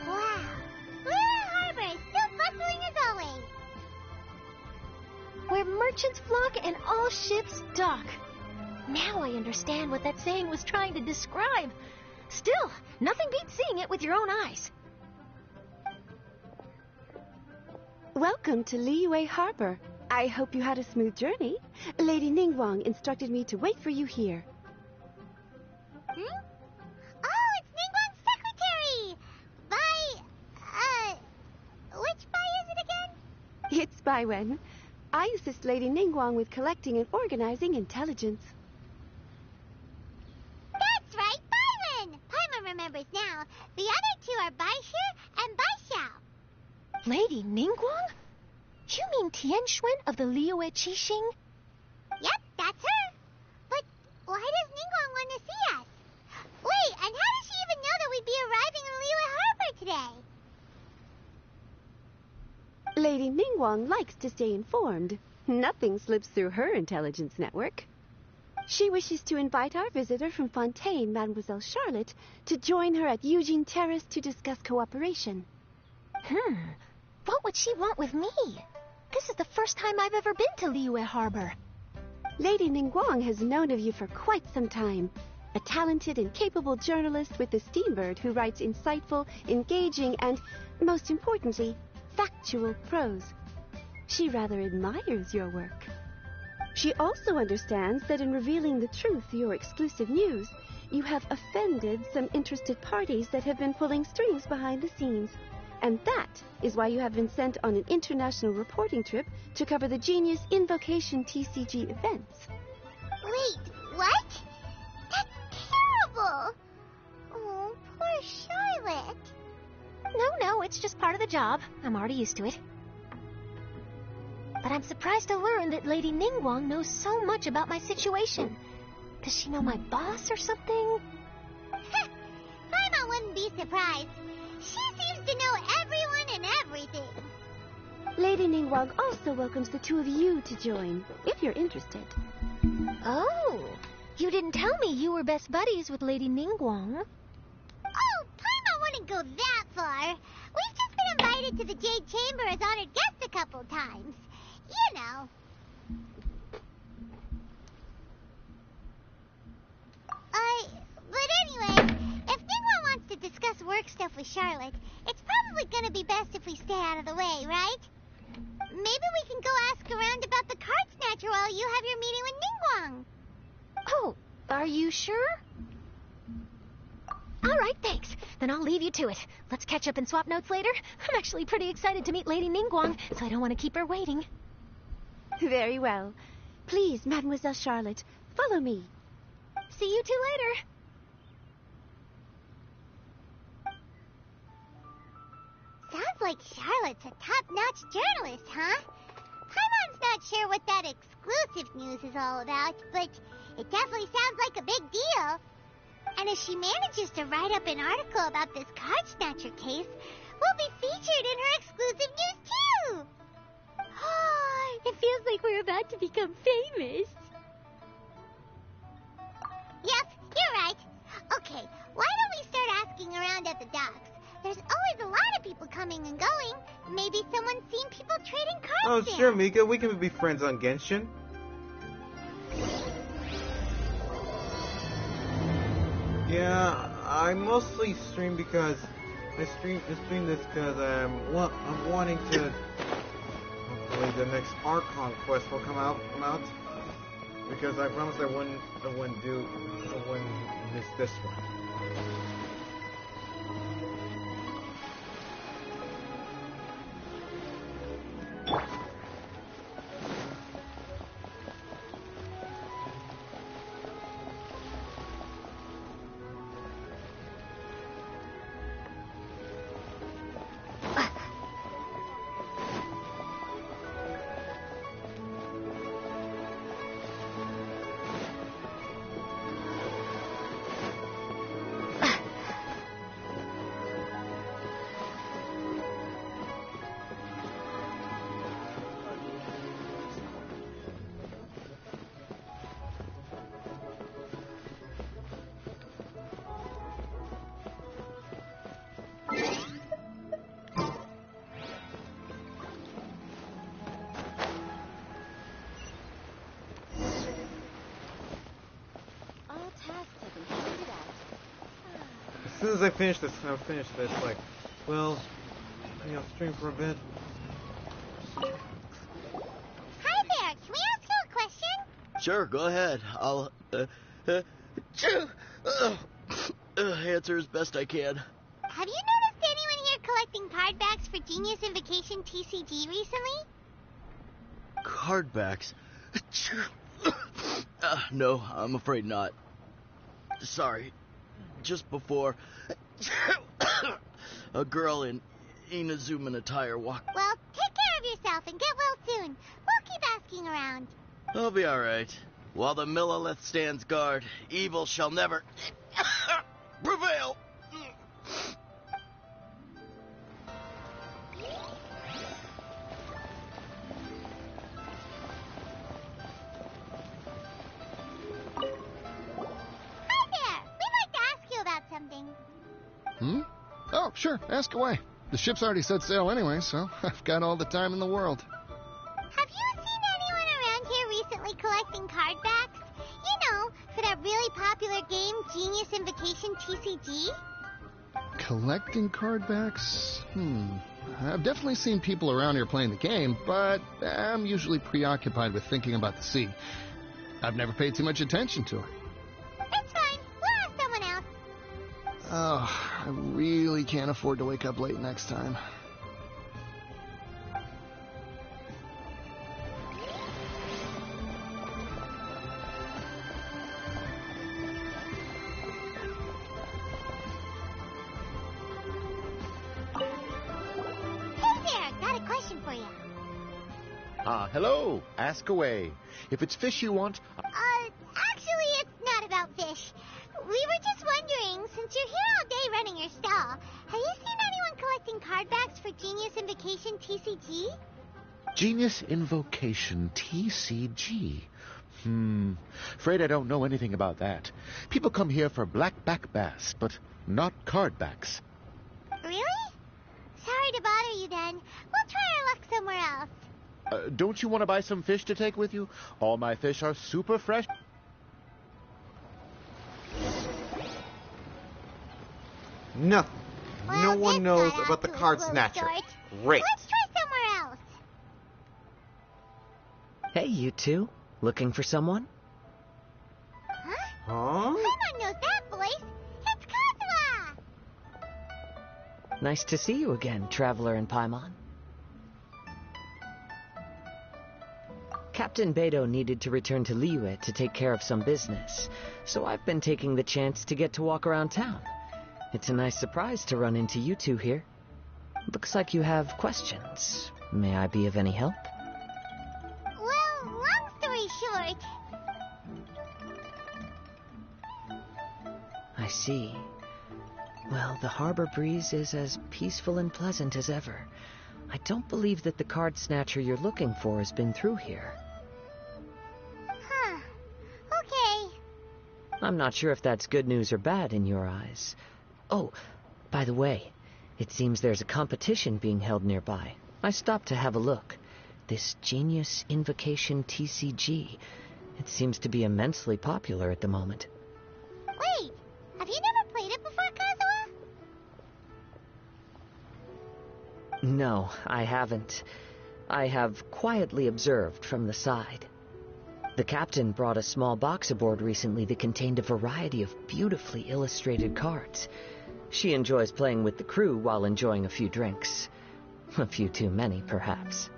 Wow. Lille Harbor is still bustling as always. Where merchants flock and all ships dock. Now I understand what that saying was trying to describe. Still, nothing beats seeing it with your own eyes. Welcome to Liyue Harbor. I hope you had a smooth journey. Lady Ningguang instructed me to wait for you here. Hmm? Oh, it's Ningguang's secretary! Which Bai is it again? It's Baiwen. I assist Lady Ningguang with collecting and organizing intelligence. That's right, Baiwen! Paimon remembers now. The other two are Baishu and Baishao. Lady Ningguang? You mean Tianxuan of the Liyue Qixing? Yep, that's her. But why does Ningguang want to see us? Wait, and how does she even know that we'd be arriving in Liyue Harbor today? Lady Ningguang likes to stay informed. Nothing slips through her intelligence network. She wishes to invite our visitor from Fontaine, Mademoiselle Charlotte, to join her at Eugene Terrace to discuss cooperation. What would she want with me? This is the first time I've ever been to Liyue Harbor. Lady Ningguang has known of you for quite some time. A talented and capable journalist with the Steambird who writes insightful, engaging, and, most importantly, factual prose. She rather admires your work. She also understands that in revealing the truth, your exclusive news, you have offended some interested parties that have been pulling strings behind the scenes. And that is why you have been sent on an international reporting trip to cover the Genius Invocation TCG events. Wait, what? That's terrible! Oh, poor Charlotte. No, it's just part of the job. I'm already used to it. but I'm surprised to learn that Lady Ningguang knows so much about my situation. Does she know my boss or something? Paimon wouldn't be surprised. She seems to know everyone and everything. Lady Ningguang also welcomes the two of you to join, if you're interested. Oh, you didn't tell me you were best buddies with Lady Ningguang. Oh, Paimon wouldn't go that far. We've just been invited to the Jade Chamber as honored guests a couple times. You know. But anyway, if Ningguang wants to discuss work stuff with Charlotte, it's probably gonna be best if we stay out of the way, right? Maybe we can go ask around about the card snatcher while you have your meeting with Ningguang. Oh, are you sure? All right, thanks. Then I'll leave you to it. Let's catch up and swap notes later. I'm actually pretty excited to meet Lady Ningguang, so I don't want to keep her waiting. Very well. Please, Mademoiselle Charlotte, follow me. See you two later. Sounds like Charlotte's a top-notch journalist, huh? Paimon's not sure what that exclusive news is all about, but it definitely sounds like a big deal. And if she manages to write up an article about this card snatcher case, we'll be featured in her exclusive news too! Oh, it feels like we're about to become famous. Yep, you're right. Okay, why don't we start asking around at the docks? There's always a lot of people coming and going. Maybe someone's seen people trading cards there. Sure, Mika. We can be friends on Genshin. Yeah, I mostly stream because I stream this because I'm wanting to. Hopefully, the next Archon quest will come out. Because I promised I wouldn't miss this one. As soon as I finish this, like, well, stream for a bit. Hi there, can we ask you a question? Sure, go ahead. I'll, answer as best I can. Have you noticed anyone here collecting card backs for Genius Invocation TCG recently? Card backs? No, I'm afraid not. Sorry. Just before, a girl in Inazuman attire walked. Well, take care of yourself and get well soon. We'll keep asking around. I'll be alright. While the Millilith stands guard, evil shall never prevail. Oh, sure, ask away. The ship's already set sail anyway, so I've got all the time in the world. Have you seen anyone around here recently collecting card backs? You know, for that really popular game, Genius Invocation TCG? Collecting card backs? I've definitely seen people around here playing the game, but I'm usually preoccupied with thinking about the sea. I've never paid too much attention to it. It's fine. We'll ask someone else. Oh, I really can't afford to wake up late next time. Hey there, got a question for you. Hello. Ask away. If it's fish you want... Actually, it's not about fish. We were just wondering, since you're here all day running your stall, have you seen anyone collecting card backs for Genius Invocation TCG? Genius Invocation TCG. Afraid I don't know anything about that. People come here for blackback bass, but not card backs. Really? Sorry to bother you then. We'll try our luck somewhere else. Don't you want to buy some fish to take with you? All my fish are super fresh. Nothing. Well, No one this knows got about the off to a card slow snatcher. start. Great. Let's try somewhere else. Hey, you two. Looking for someone? Huh? Paimon knows that voice. It's Kazuha! Nice to see you again, Traveler and Paimon. Captain Beidou needed to return to Liyue to take care of some business, so I've been taking the chance to get to walk around town. It's a nice surprise to run into you two here. Looks like you have questions. May I be of any help? Well, long story short... I see. Well, the harbor breeze is as peaceful and pleasant as ever. I don't believe that the card snatcher you're looking for has been through here. Huh. Okay. I'm not sure if that's good news or bad in your eyes. Oh, by the way, it seems there's a competition being held nearby. I stopped to have a look. This Genius Invocation TCG. It seems to be immensely popular at the moment. Wait, have you never played it before, Kazuha? No, I haven't. I have quietly observed from the side. The captain brought a small box aboard recently that contained a variety of beautifully illustrated cards. She enjoys playing with the crew while enjoying a few drinks. A few too many, perhaps.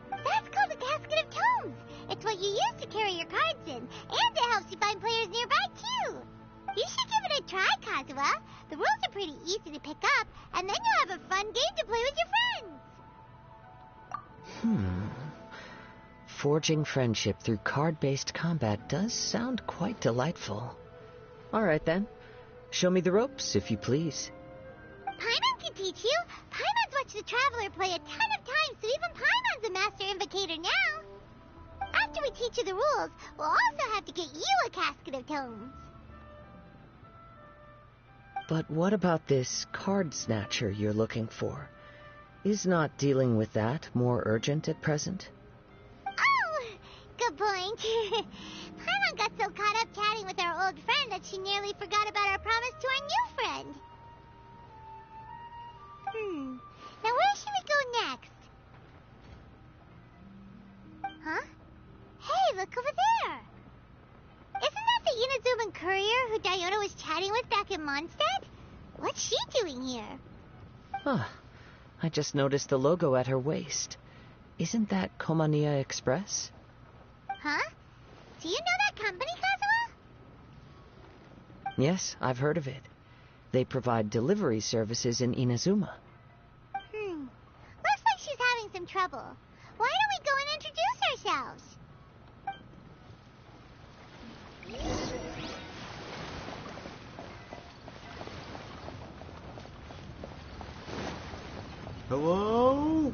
That's called a casket of tomes. It's what you use to carry your cards in, and it helps you find players nearby, too. You should give it a try, Kazuha. The rules are pretty easy to pick up, and then you'll have a fun game to play with your friends. Forging friendship through card-based combat does sound quite delightful. All right, then. Show me the ropes, if you please. Paimon can teach you. Paimon's watched the Traveler play a ton of times, so even Paimon's a master invocator now. After we teach you the rules, we'll also have to get you a casket of tomes. But what about this card snatcher you're looking for? Is not dealing with that more urgent at present? Oh, good point. Paimon got so caught up chatting with our old friend that she nearly forgot about our promise to our new friend. Now where should we go next? Huh? Hey, look over there. Isn't that the Inazuman courier who Diona was chatting with back in Mondstadt? What's she doing here? I just noticed the logo at her waist. Isn't that Komania Express? Huh? Do you know that company, Kazuha? Yes, I've heard of it. They provide delivery services in Inazuma. Looks like she's having some trouble. Why don't we go and introduce ourselves? Hello?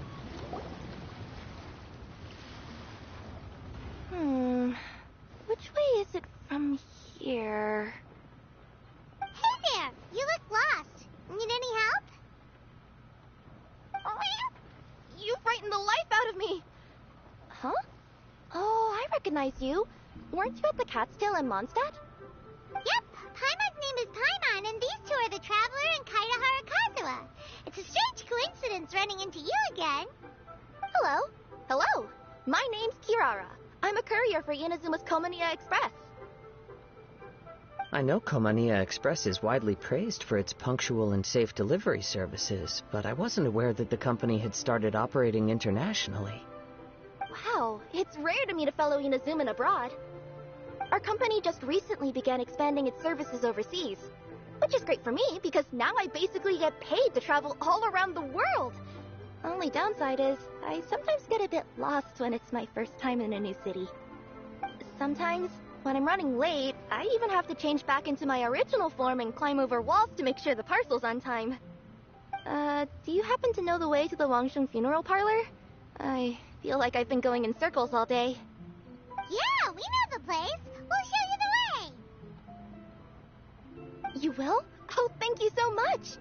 Which way is it from here? Hey there! You look lost. Need any help? You frightened the life out of me! Huh? Oh, I recognize you. Weren't you at the Catskill in Mondstadt? Yep, Paimon's name is Paimon, and these two are the Traveler and Kaitahara Kazuha. It's a strange coincidence running into you again. Hello. Hello. My name's Kirara. I'm a courier for Inazuma's Komania Express. I know Komania Express is widely praised for its punctual and safe delivery services, but I wasn't aware that the company had started operating internationally. Wow, it's rare to meet a fellow Inazuman abroad. Our company just recently began expanding its services overseas, which is great for me because now I basically get paid to travel all around the world. Only downside is, I sometimes get a bit lost when it's my first time in a new city. Sometimes, when I'm running late, I even have to change back into my original form and climb over walls to make sure the parcel's on time. Do you happen to know the way to the Wangsheng funeral parlor? I feel like I've been going in circles all day. Yeah, we know the place. We'll show you the way. You will? Oh, thank you so much!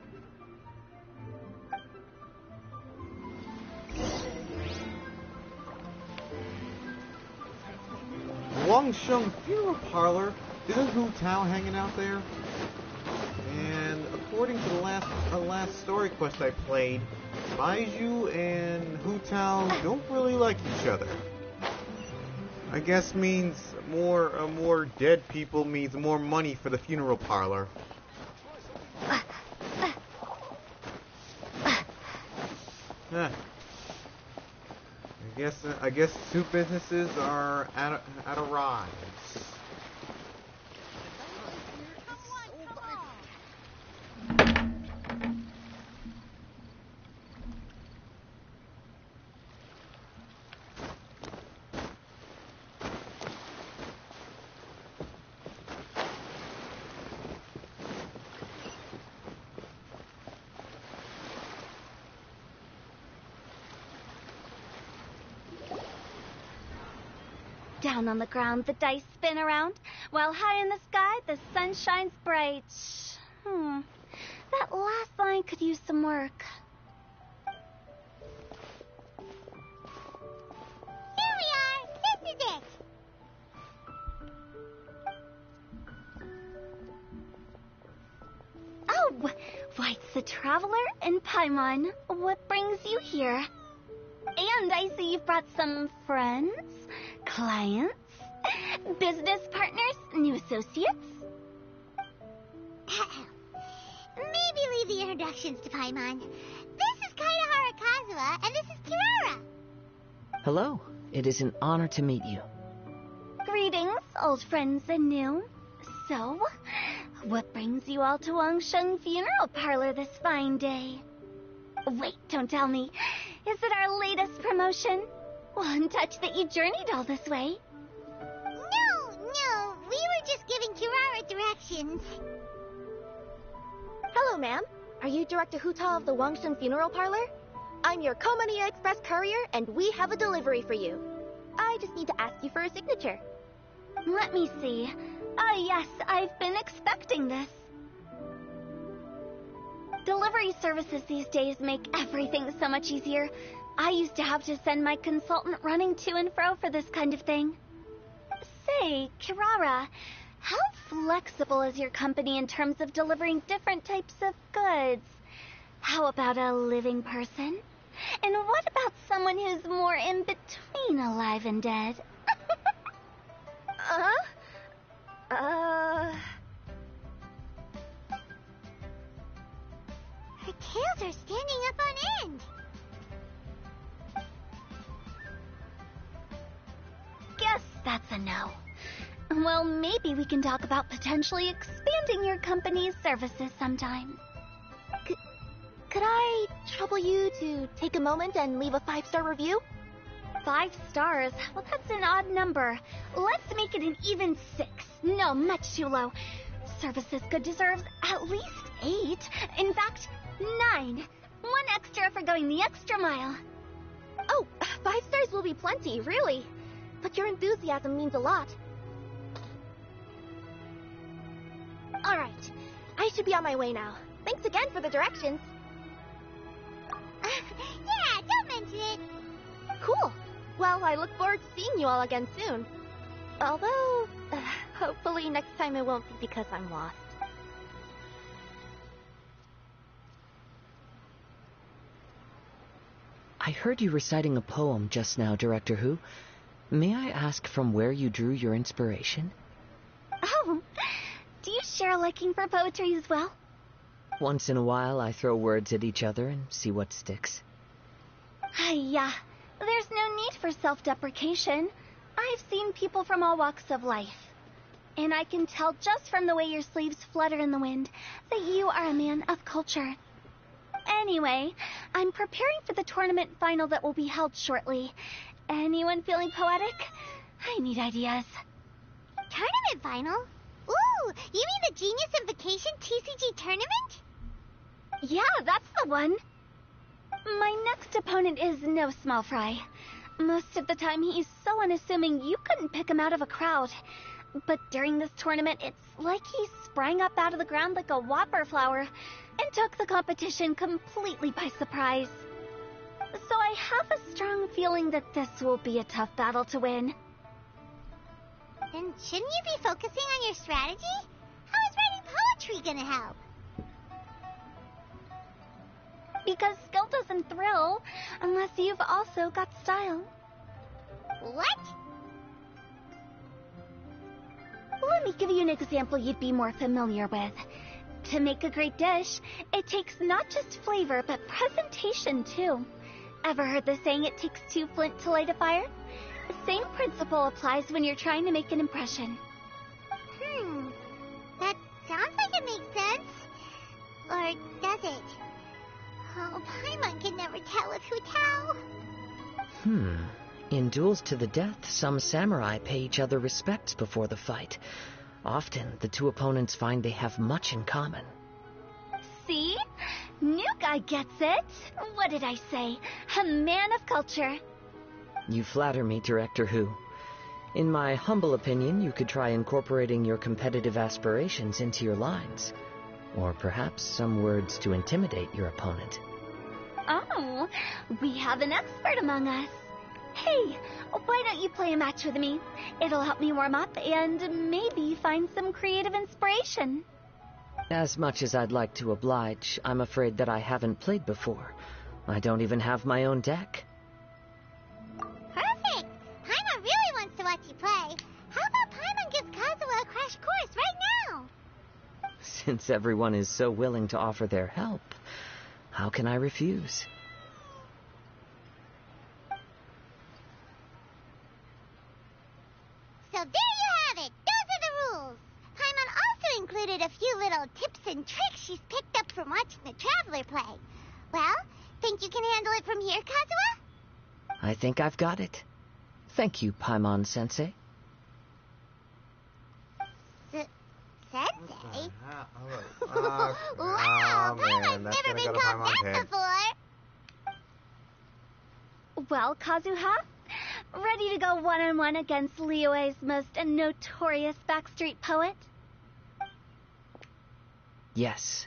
Wangsheng Funeral Parlor? Isn't Hu Tao hanging out there? And according to the last story quest I played, Baiju and Hu Tao don't really like each other. I guess means more dead people means more money for the funeral parlor. I guess two businesses are at a rise. Down on the ground, the dice spin around, while high in the sky, the sun shines bright. That last line could use some work. Here we are. This is it. Oh, why, it's the Traveler and Paimon. What brings you here? And I see you've brought some friends, clients, business partners, new associates. Maybe leave the introductions to Paimon. This is Kaidahara Kazuha, and this is Kirara. Hello. It is an honor to meet you. Greetings, old friends and new. So, what brings you all to Wangsheng Funeral Parlor this fine day? Wait, don't tell me. Is it our latest promotion? One touch that you journeyed all this way? No. We were just giving Kirara directions. Hello, ma'am. Are you Director Hu Tao of the Wangsheng Funeral Parlor? I'm your Komania Express courier, and we have a delivery for you. I just need to ask you for a signature. Let me see. Ah, yes, I've been expecting this. Delivery services these days make everything so much easier. I used to have to send my consultant running to and fro for this kind of thing. Say, Kirara, how flexible is your company in terms of delivering different types of goods? How about a living person? And what about someone who's more in between alive and dead? Her tails are standing up on end. Guess that's a no. Well, maybe we can talk about potentially expanding your company's services sometime. Could I trouble you to take a moment and leave a 5-star review? 5 stars? Well, that's an odd number. Let's make it an even 6. No, much too low. Services could deserve at least 8. In fact, 9. 1 extra for going the extra mile. Oh, 5 stars will be plenty, really. But your enthusiasm means a lot. Alright, I should be on my way now. Thanks again for the directions. Yeah, don't mention it. Cool. Well, I look forward to seeing you all again soon. Although, hopefully next time it won't be because I'm lost. I heard you reciting a poem just now, Director Hu. May I ask from where you drew your inspiration? Oh, do you share a liking for poetry as well? Once in a while, I throw words at each other and see what sticks. Yeah, there's no need for self-deprecation. I've seen people from all walks of life. And I can tell just from the way your sleeves flutter in the wind that you are a man of culture. Anyway, I'm preparing for the tournament final that will be held shortly. Anyone feeling poetic? I need ideas. Tournament final? Ooh, you mean the Genius Invocation TCG tournament? Yeah, that's the one. My next opponent is no small fry. Most of the time he's so unassuming you couldn't pick him out of a crowd. But during this tournament, it's like he sprang up out of the ground like a whopper flower and took the competition completely by surprise. So I have a strong feeling that this will be a tough battle to win. Then shouldn't you be focusing on your strategy? How is writing poetry gonna help? Because skill doesn't thrill unless you've also got style. What? Let me give you an example you'd be more familiar with. To make a great dish, it takes not just flavor, but presentation too. Ever heard the saying, it takes two flint to light a fire? The same principle applies when you're trying to make an impression. That sounds like it makes sense. Or does it? Oh, Paimon can never tell with Hu Tao. In duels to the death, some samurai pay each other respects before the fight. Often, the two opponents find they have much in common. See? New guy gets it. What did I say? A man of culture. You flatter me, Director Hu. In my humble opinion, you could try incorporating your competitive aspirations into your lines. Or perhaps some words to intimidate your opponent. Oh, we have an expert among us. Hey, why don't you play a match with me? It'll help me warm up and maybe find some creative inspiration. As much as I'd like to oblige, I'm afraid that I haven't played before. I don't even have my own deck. Perfect! Paimon really wants to watch you play. How about Paimon gives Kazuha a crash course right now? Since everyone is so willing to offer their help, how can I refuse? So there you have it. Those are the rules. Paimon also included a few little tips and tricks she's picked up from watching the Traveler play. Well, think you can handle it from here, Kazuha? I think I've got it. Thank you, Paimon-sensei. Sensei? Wow, Paimon's never been called that before. Well, Kazuha, ready to go one-on-one against Liyue's most notorious backstreet poet? Yes.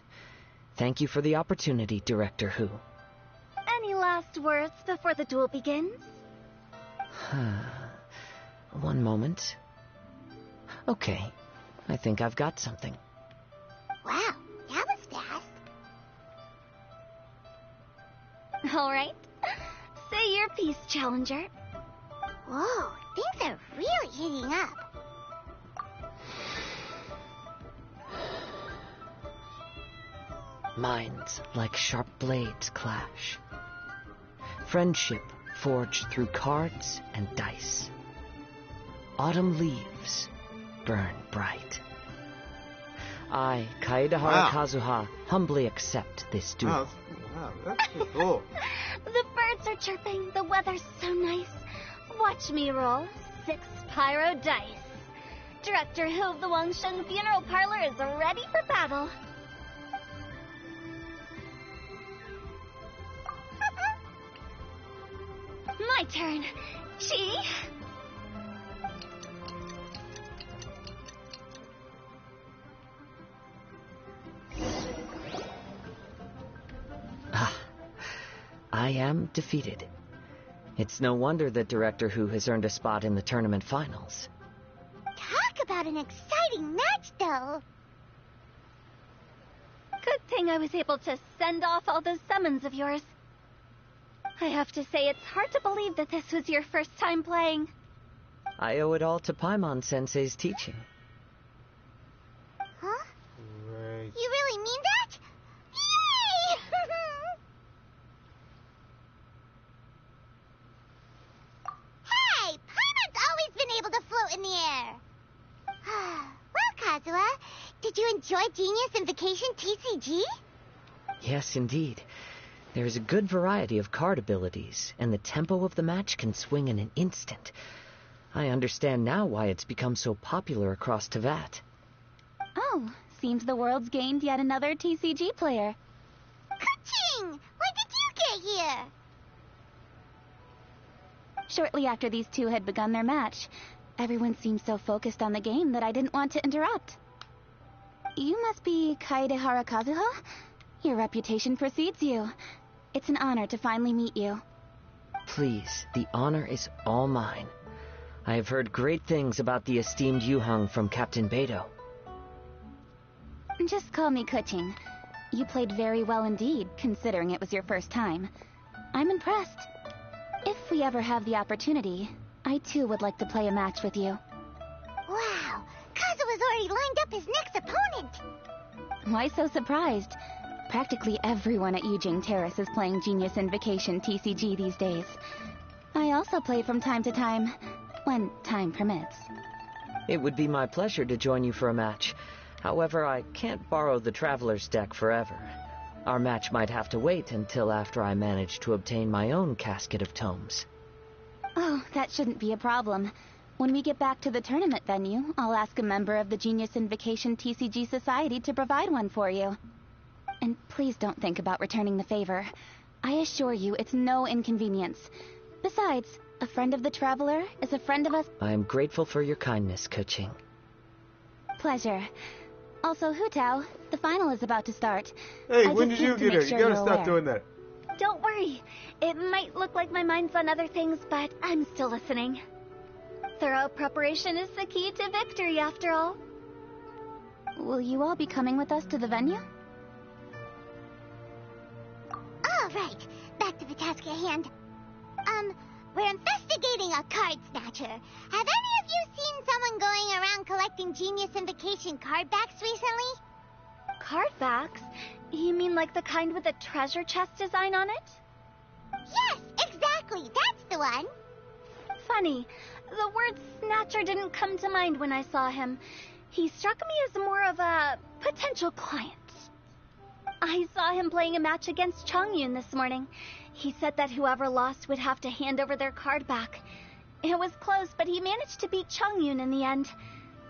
Thank you for the opportunity, Director Hu. Any last words before the duel begins? One moment. Okay, I think I've got something. Wow, that was fast. All right. Say your piece, Challenger. Whoa, things are really heating up. Minds like sharp blades clash. Friendship forged through cards and dice. Autumn leaves burn bright. I, Kaedahara Kazuha, humbly accept this duel. Wow, that's pretty cool. The birds are chirping, the weather's so nice. Watch me roll 6 pyro dice. Director Hu of the Wangsheng Funeral Parlor is ready for battle. My turn. Chi? I am defeated. It's no wonder that Director Hu has earned a spot in the tournament finals. Talk about an exciting match, though. Good thing I was able to send off all those summons of yours. I have to say, it's hard to believe that this was your first time playing. I owe it all to Paimon-sensei's teaching. Huh? Right. You really mean that? Yay! Hey, Paimon's always been able to float in the air. Well, Kazuha, did you enjoy Genius Invocation TCG? Yes, indeed. There is a good variety of card abilities, and the tempo of the match can swing in an instant. I understand now why it's become so popular across Tevat. Oh, seems the world's gained yet another TCG player. Ka-ching! When did you get here? Shortly after these two had begun their match, everyone seemed so focused on the game that I didn't want to interrupt. You must be Kaedehara Kazuha? Your reputation precedes you. It's an honor to finally meet you. Please, the honor is all mine. I have heard great things about the esteemed Yuhang from Captain Beidou. Just call me Kuching. You played very well indeed, considering it was your first time. I'm impressed. If we ever have the opportunity, I too would like to play a match with you. Wow, Kazuha's already lined up his next opponent. Why so surprised? Practically everyone at Yujing Terrace is playing Genius Invocation TCG these days. I also play from time to time, when time permits. It would be my pleasure to join you for a match. However, I can't borrow the Traveler's deck forever. Our match might have to wait until after I manage to obtain my own casket of tomes. Oh, that shouldn't be a problem. When we get back to the tournament venue, I'll ask a member of the Genius Invocation TCG Society to provide one for you. And please don't think about returning the favor. I assure you it's no inconvenience. Besides, a friend of the Traveler is a friend of us. I am grateful for your kindness, Kuching. Pleasure. Also, Hutao, the final is about to start. Hey, when did you get here? You gotta stop doing that. Don't worry. It might look like my mind's on other things, but I'm still listening. Thorough preparation is the key to victory, after all. Will you all be coming with us to the venue? All right, back to the task at hand. We're investigating a card snatcher. Have any of you seen someone going around collecting Genius Invocation card backs recently? Card backs? You mean like the kind with a treasure chest design on it? Yes, exactly. That's the one. Funny. The word snatcher didn't come to mind when I saw him. He struck me as more of a potential client. I saw him playing a match against Chongyun this morning. He said that whoever lost would have to hand over their card back. It was close, but he managed to beat Chongyun in the end.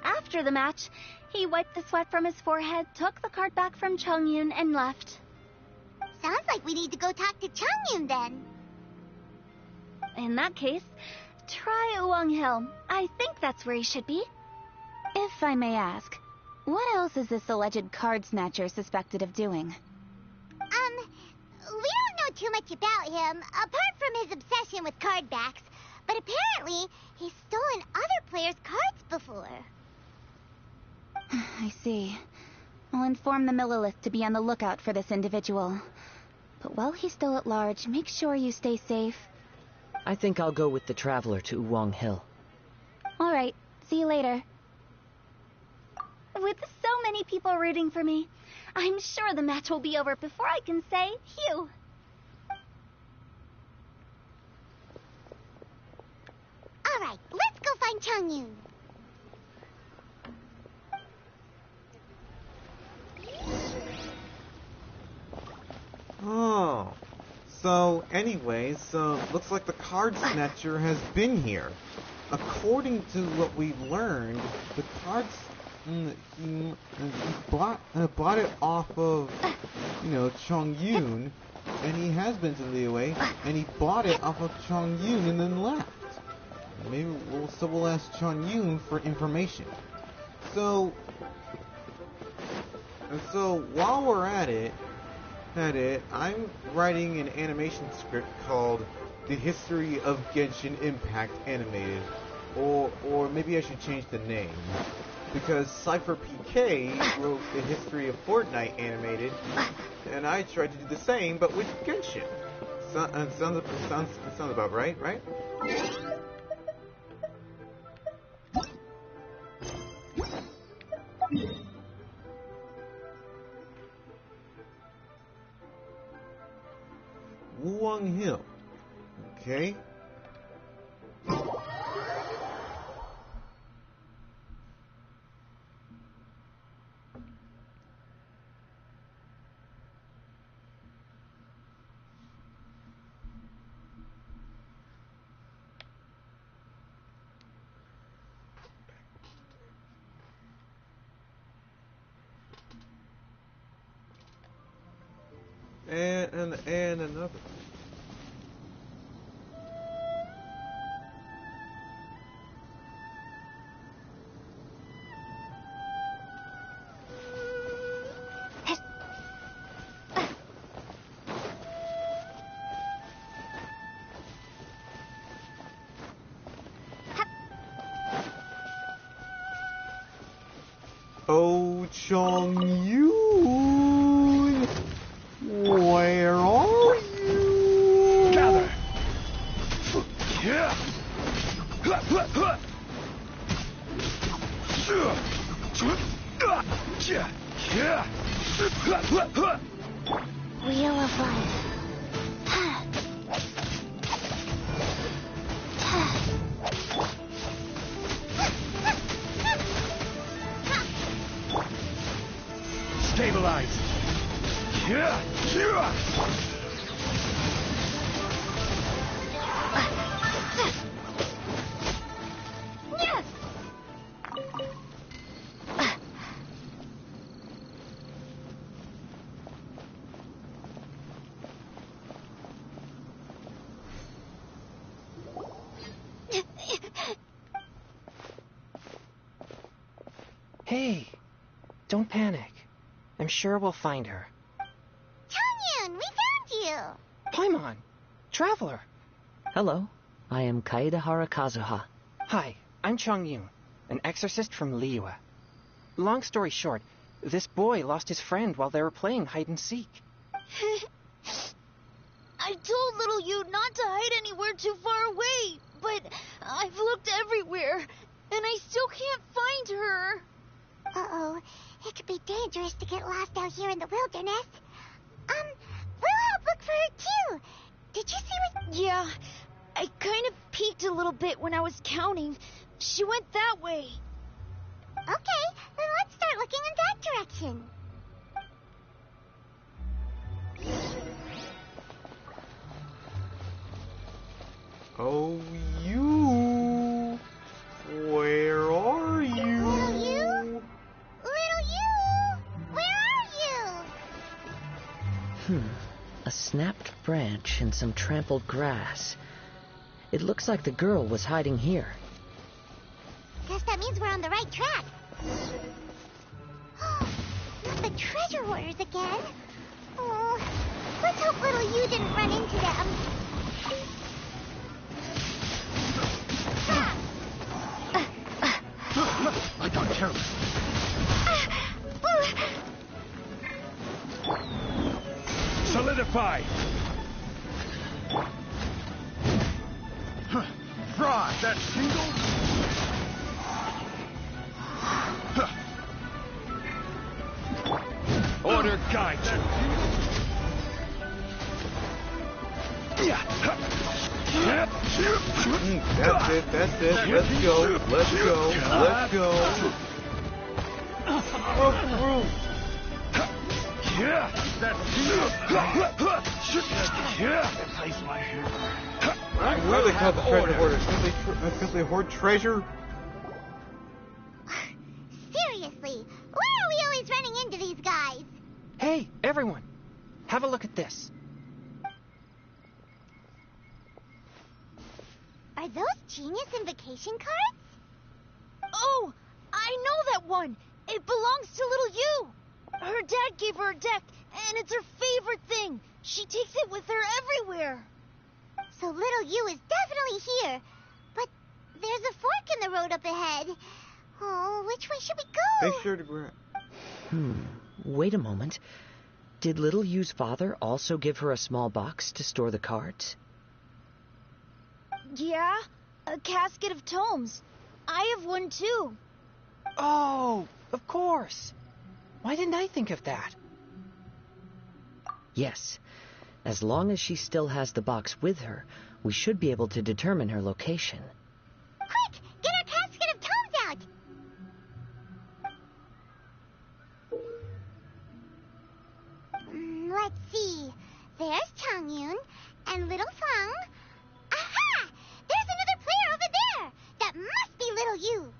After the match, he wiped the sweat from his forehead, took the card back from Chongyun, and left. Sounds like we need to go talk to Chongyun then. In that case, try Uwang Hill. I think that's where he should be. If I may ask, what else is this alleged card snatcher suspected of doing? We don't know too much about him, apart from his obsession with card backs. But apparently, he's stolen other players' cards before. I see. I'll inform the Millilith to be on the lookout for this individual. But while he's still at large, make sure you stay safe. I think I'll go with the Traveler to Uwang Hill. All right. See you later. With so many people rooting for me, I'm sure the match will be over before I can say phew. All right, let's go find Chongyun. Oh. So, anyways, looks like the card snatcher has been here. According to what we've learned, the cards he bought it off of, Chongyun, and he has been to Liyue, and he bought it off of Chongyun and then left. Maybe we'll ask Chongyun for information. So while we're at it, I'm writing an animation script called The History of Genshin Impact Animated, or maybe I should change the name. Because Cypher PK wrote The History of Fortnite Animated, and I tried to do the same, but with Genshin. Sounds about right? Uwang Hill. Okay. And another. Oh, Chong-Yoon! Where are you? Gather! Wheel of Life. Stabilize! Yes! Hey, don't panic. I'm sure we'll find her. Chongyun, we found you! Paimon, Traveler. Hello, I am Kaedehara Kazuha. Hi, I'm Chong-Yoon, an exorcist from Liyue. Long story short, this boy lost his friend while they were playing hide-and-seek. I told little you not to hide anywhere too far away, but I've looked everywhere, and I still can't find her. Uh-oh, it could be dangerous to get lost out here in the wilderness. We'll help look for her too. Did you see what... Yeah, I kind of peeked a little bit when I was counting. She went that way. Okay, then let's start looking in that direction. Oh, you! Where are you? Little you? Little you! Where are you? A snapped branch and some trampled grass. It looks like the girl was hiding here. Guess that means we're on the right track. Not the treasure hoarders again. Oh, let's hope little you didn't run into them. I got careless. Solidify! Fry, that single? Order guide you. That's it, that's it. Let's go, let's go, let's go. Roof. Why are they called the treasure hoarders? Because they hoard treasure? Seriously, why are we always running into these guys? Hey, everyone, have a look at this. Are those Genius invocation cards? Oh, I know that one. It belongs to little you. Her dad gave her a deck, and it's her favorite thing. She takes it with her everywhere. So little you is definitely here. But there's a fork in the road up ahead. Oh, which way should we go? Make sure to grab. Wait a moment. Did Little Yu's father also give her a small box to store the cards? Yeah, a casket of tomes. I have one too. Oh, of course. Why didn't I think of that? Yes. As long as she still has the box with her, we should be able to determine her location. Quick, get our casket of tomes out. Let's see. There's Chongyun and little Feng. Aha! There's another player over there. That must be little you.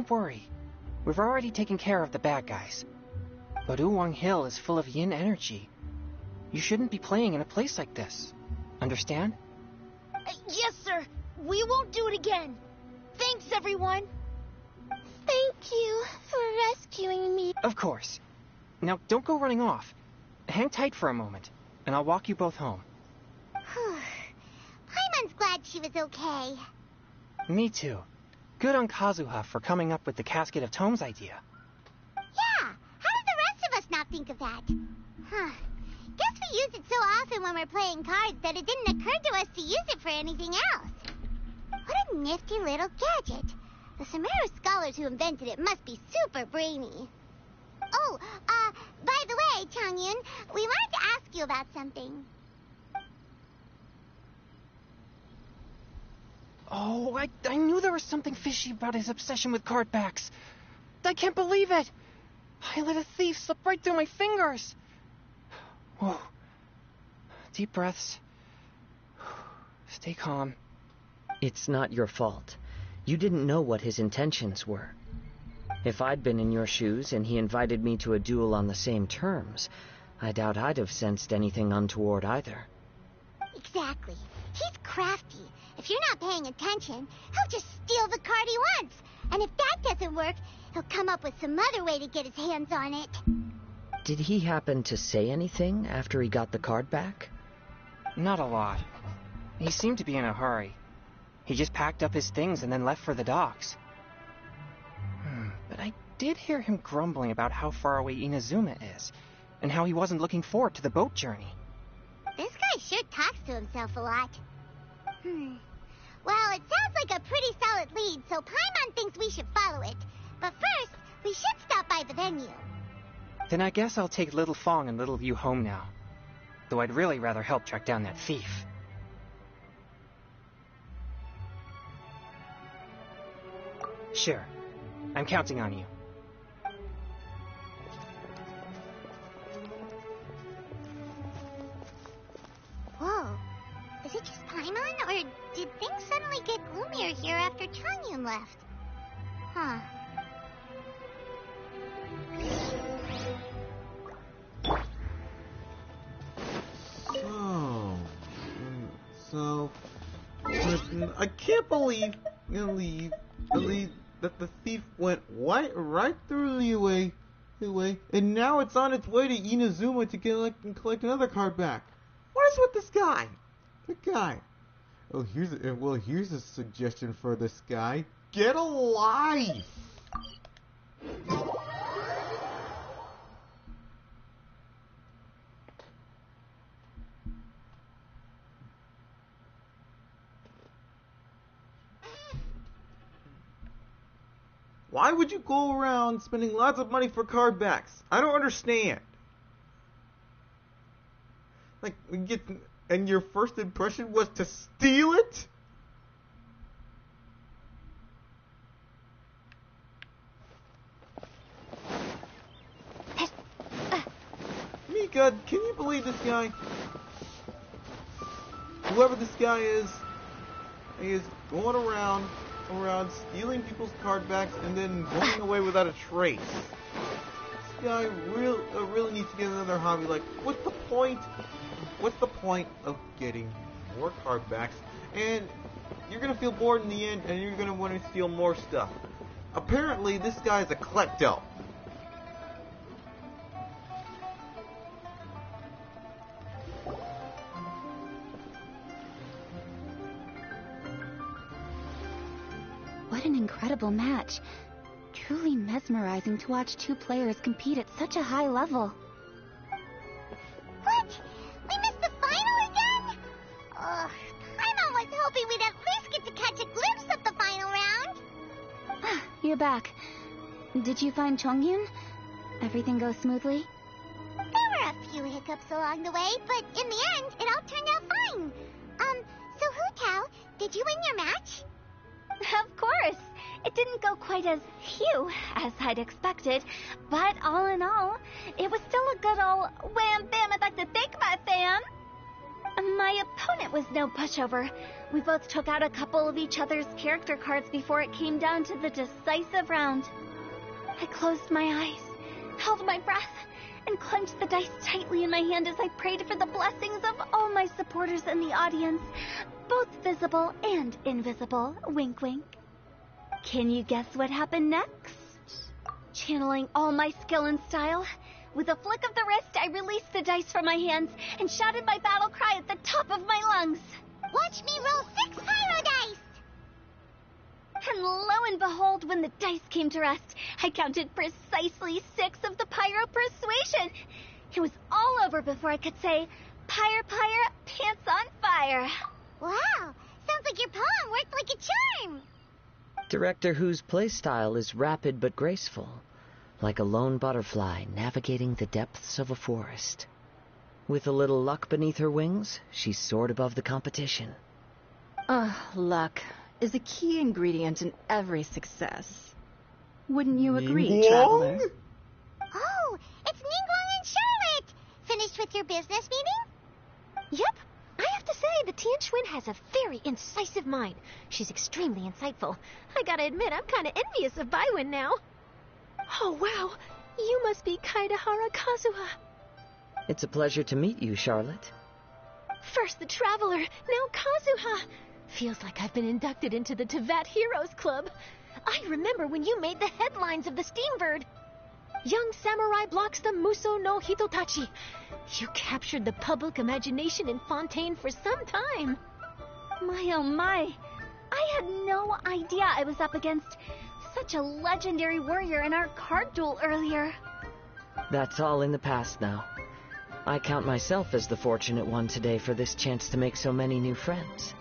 don't worry. We've already taken care of the bad guys. But Uwang Hill is full of yin energy. You shouldn't be playing in a place like this. Understand? Yes, sir. We won't do it again. Thanks, everyone. Thank you for rescuing me. Of course. Now, don't go running off. Hang tight for a moment, and I'll walk you both home. Paimon's glad she was okay. Me too. Good on Kazuha for coming up with the Casket of Tomes idea. Yeah, how did the rest of us not think of that? Guess we use it so often when we're playing cards that it didn't occur to us to use it for anything else. What a nifty little gadget. The Sumeru scholars who invented it must be super brainy. Oh, by the way, Changyun, we wanted to ask you about something. Oh, I knew there was something fishy about his obsession with card backs. I can't believe it. I let a thief slip right through my fingers. Whoa. Deep breaths. Stay calm. It's not your fault. You didn't know what his intentions were. If I'd been in your shoes and he invited me to a duel on the same terms, I doubt I'd have sensed anything untoward either. Exactly. He's crafty. If you're not paying attention, he'll just steal the card he wants. And if that doesn't work, he'll come up with some other way to get his hands on it. Did he happen to say anything after he got the card back? Not a lot. He seemed to be in a hurry. He just packed up his things and then left for the docks. But I did hear him grumbling about how far away Inazuma is, and how he wasn't looking forward to the boat journey. This guy sure talks to himself a lot. Well, it sounds like a pretty solid lead, so Paimon thinks we should follow it. But first, we should stop by the venue. Then I guess I'll take Little Fong and Little Yu home now. Though I'd really rather help track down that thief. Sure. I'm counting on you. Whoa. Is it just Paimon, or did things suddenly get gloomier here after Changyun left? Huh. So, I can't believe that the thief went right through the UA, and now it's on its way to Inazuma to collect another card back. What is with this guy? Good guy. Oh, here's a suggestion for this guy. Get a life! Why would you go around spending lots of money for card backs? I don't understand. Like, and your first impression was to steal it? Mika, can you believe this guy? Whoever this guy is, he is going around stealing people's card backs and then going away without a trace. This guy really needs to get another hobby. Like, what's the point? What's the point of getting more card backs? And you're gonna feel bored in the end, and you're gonna want to steal more stuff. Apparently, this guy's a klepto. What an incredible match. Truly mesmerizing to watch two players compete at such a high level. What? We missed the final again? Ugh, Paimon was hoping we'd at least get to catch a glimpse of the final round. You're back. Did you find Chongyun? Everything go smoothly? There were a few hiccups along the way, but in the end, it all turned out fine. So Hu Tao, did you win your match? Of course. It didn't go quite as phew as I'd expected, but all in all, it was still a good old wham bam I'd like to thank my fam. My opponent was no pushover. We both took out a couple of each other's character cards before it came down to the decisive round. I closed my eyes, held my breath, and clenched the dice tightly in my hand as I prayed for the blessings of all my supporters in the audience, both visible and invisible. Wink, wink. Can you guess what happened next? Channeling all my skill and style, with a flick of the wrist, I released the dice from my hands and shouted my battle cry at the top of my lungs. Watch me roll 6 pyro dice! And lo and behold, when the dice came to rest, I counted precisely 6 of the pyro persuasion. It was all over before I could say, Pyre, pyre, pants on fire. Wow, sounds like your poem worked like a charm. Director Who's playstyle is rapid but graceful, like a lone butterfly navigating the depths of a forest. With a little luck beneath her wings, she soared above the competition. Luck is a key ingredient in every success. Wouldn't you agree, Traveler? Oh, it's Ningguang and Charlotte! Finished with your business meeting? Yep. I have to say, the Tianquan has a very incisive mind. She's extremely insightful. I gotta admit, I'm kinda envious of Baiwen now. Oh, wow. You must be Kaidahara Kazuha. It's a pleasure to meet you, Charlotte. First the Traveler, now Kazuha. Feels like I've been inducted into the Tevat Heroes Club. I remember when you made the headlines of the Steambird. Young samurai blocks the Muso no Hitotachi. You captured the public imagination in Fontaine for some time. My oh my, I had no idea I was up against such a legendary warrior in our card duel earlier. That's all in the past now. I count myself as the fortunate one today for this chance to make so many new friends.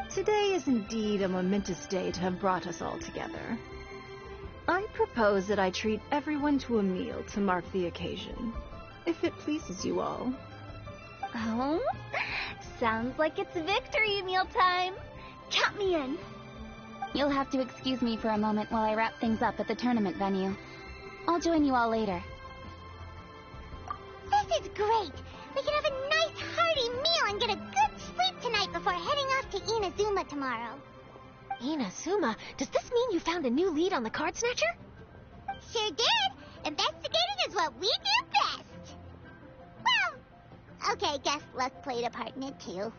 Today is indeed a momentous day to have brought us all together. I propose that I treat everyone to a meal to mark the occasion, if it pleases you all. Oh, sounds like it's victory meal time. Count me in. You'll have to excuse me for a moment while I wrap things up at the tournament venue. I'll join you all later. This is great! We can have a nice hearty meal and get a good sleep tonight before heading off to Inazuma tomorrow. Inazuma? Does this mean you found a new lead on the Card Snatcher? Sure did! Investigating is what we do best! Well, okay, guess luck played a part in it too.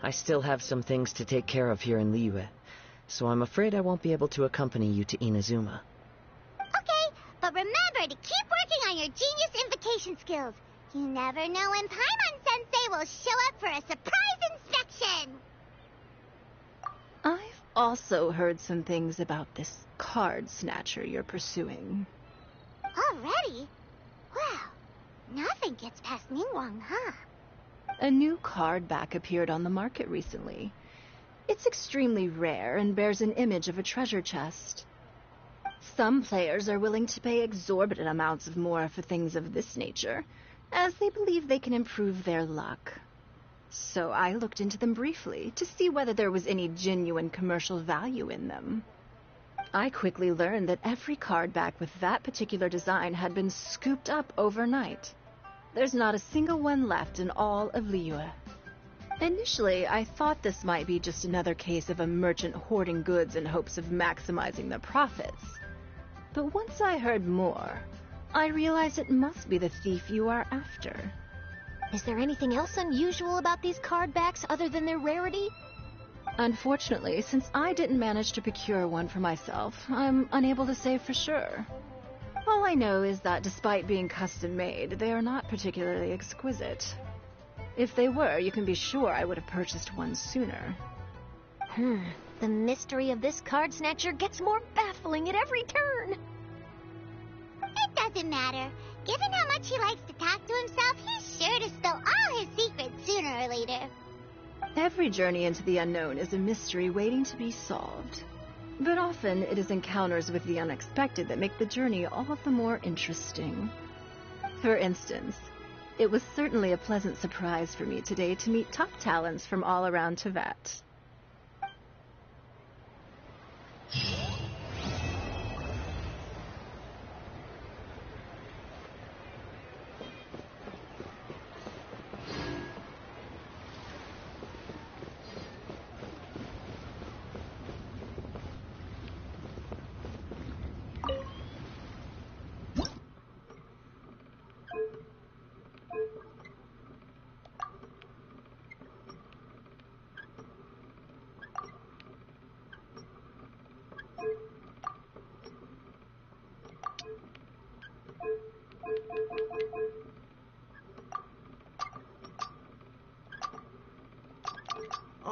I still have some things to take care of here in Liyue, so I'm afraid I won't be able to accompany you to Inazuma. Okay, but remember to keep working on your genius invocation skills. You never know when Paimon-sensei will show up for a surprise inspection! I've also heard some things about this Card Snatcher you're pursuing. Already? Wow, nothing gets past Ningguang, huh? A new card back appeared on the market recently. It's extremely rare and bears an image of a treasure chest. Some players are willing to pay exorbitant amounts of more for things of this nature, as they believe they can improve their luck. So I looked into them briefly to see whether there was any genuine commercial value in them. I quickly learned that every card back with that particular design had been scooped up overnight. There's not a single one left in all of Liyue. Initially, I thought this might be just another case of a merchant hoarding goods in hopes of maximizing their profits. But once I heard more, I realized it must be the thief you are after. Is there anything else unusual about these card backs other than their rarity? Unfortunately, since I didn't manage to procure one for myself, I'm unable to say for sure. All I know is that despite being custom-made, they are not particularly exquisite. If they were, you can be sure I would have purchased one sooner. The mystery of this Card Snatcher gets more baffling at every turn. It doesn't matter. Given how much he likes to talk to himself, he's sure to spill all his secrets sooner or later. Every journey into the unknown is a mystery waiting to be solved. But often it is encounters with the unexpected that make the journey all the more interesting. For instance, it was certainly a pleasant surprise for me today to meet top talents from all around Tevat.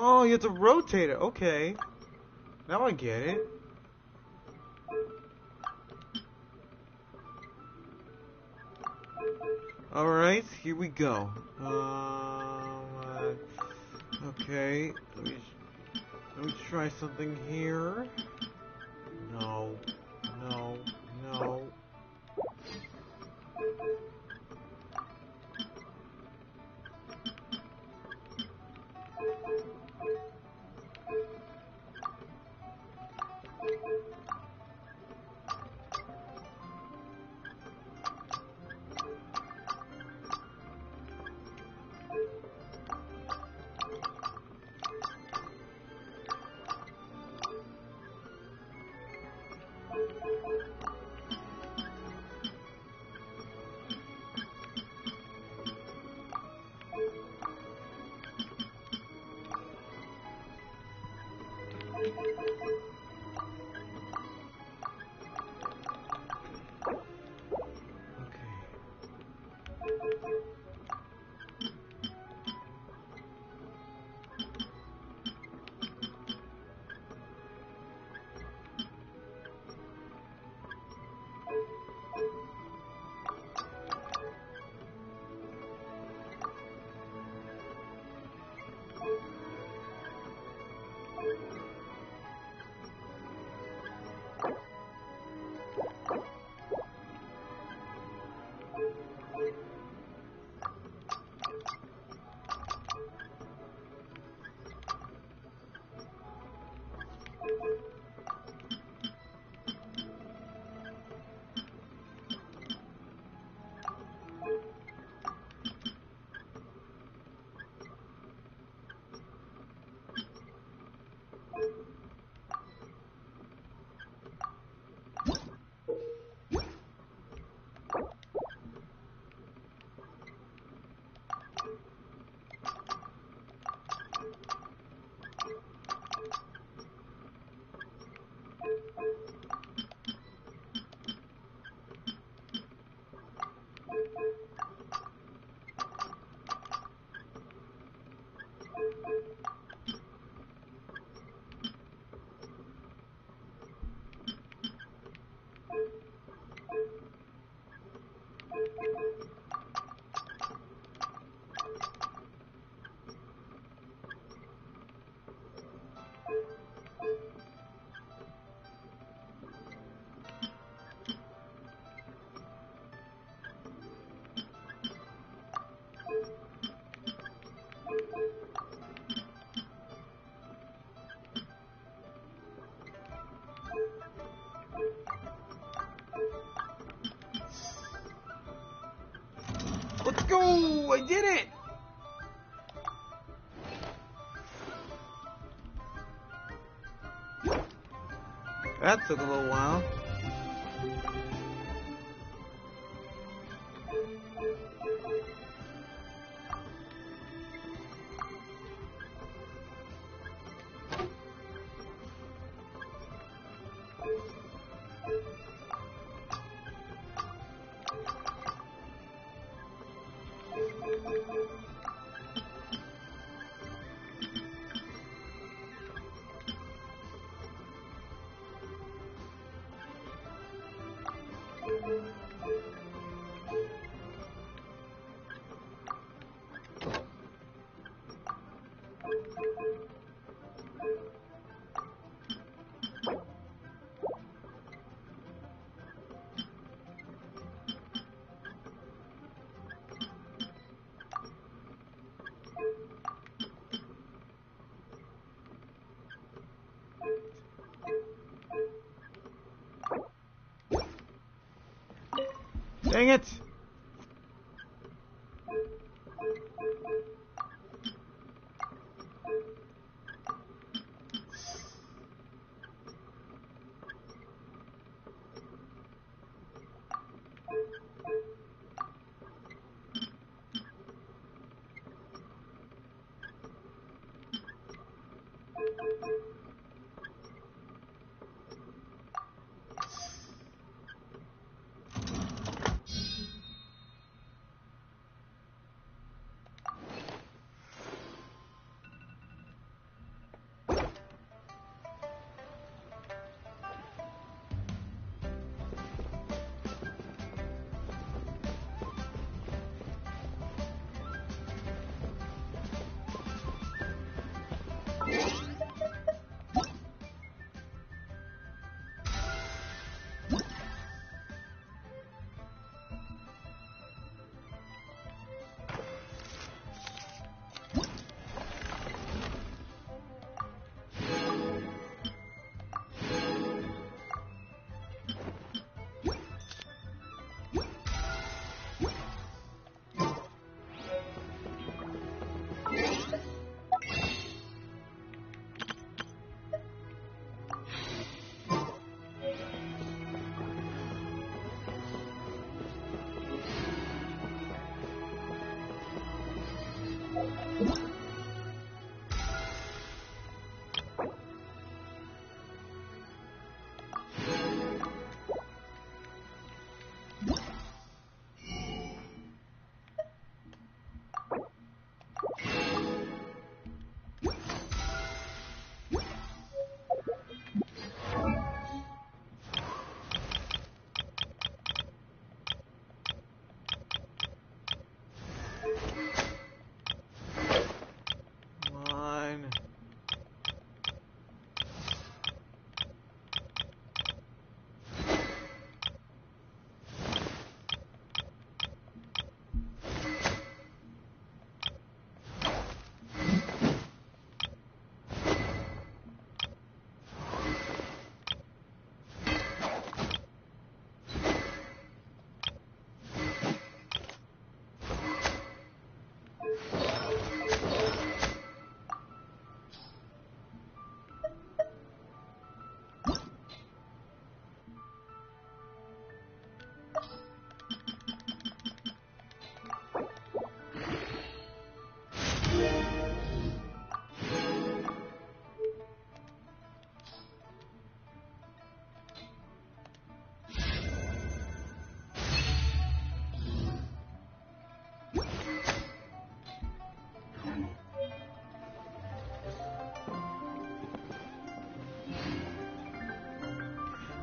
Oh, you have to rotate it. Okay. Now I get it. Alright, here we go. Okay. Let me try something here. No. No. No. Let's go! I did it! That took a little while. Dang it!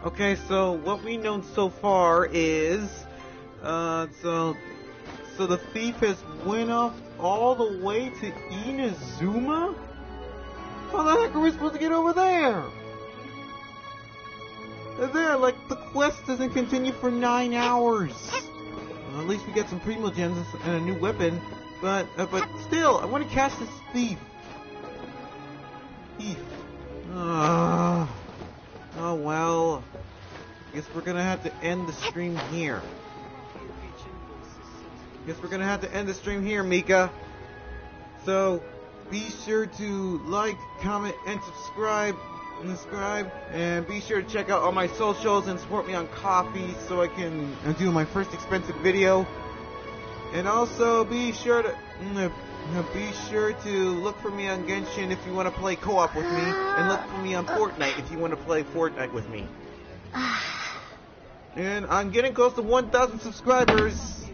Okay, so what we know so far is, so the thief has went off all the way to Inazuma? How the heck are we supposed to get over there? Like, the quest doesn't continue for 9 hours. Well, at least we get some Primogems and a new weapon, but still, I want to catch this thief. Oh well. Guess we're gonna have to end the stream here. Mika. So be sure to like, comment, and subscribe. And be sure to check out all my socials and support me on Ko-fi so I can do my first expensive video. And also be sure to look for me on Genshin if you want to play co-op with me, and look for me on Fortnite if you want to play Fortnite with me. And I'm getting close to 1,000 subscribers,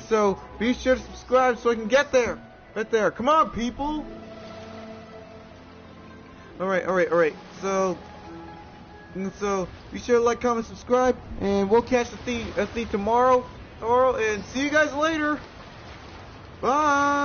so be sure to subscribe so I can get there. Right there. Come on, people. Alright. So be sure to like, comment, subscribe, and we'll catch the thief tomorrow, and see you guys later. Bye.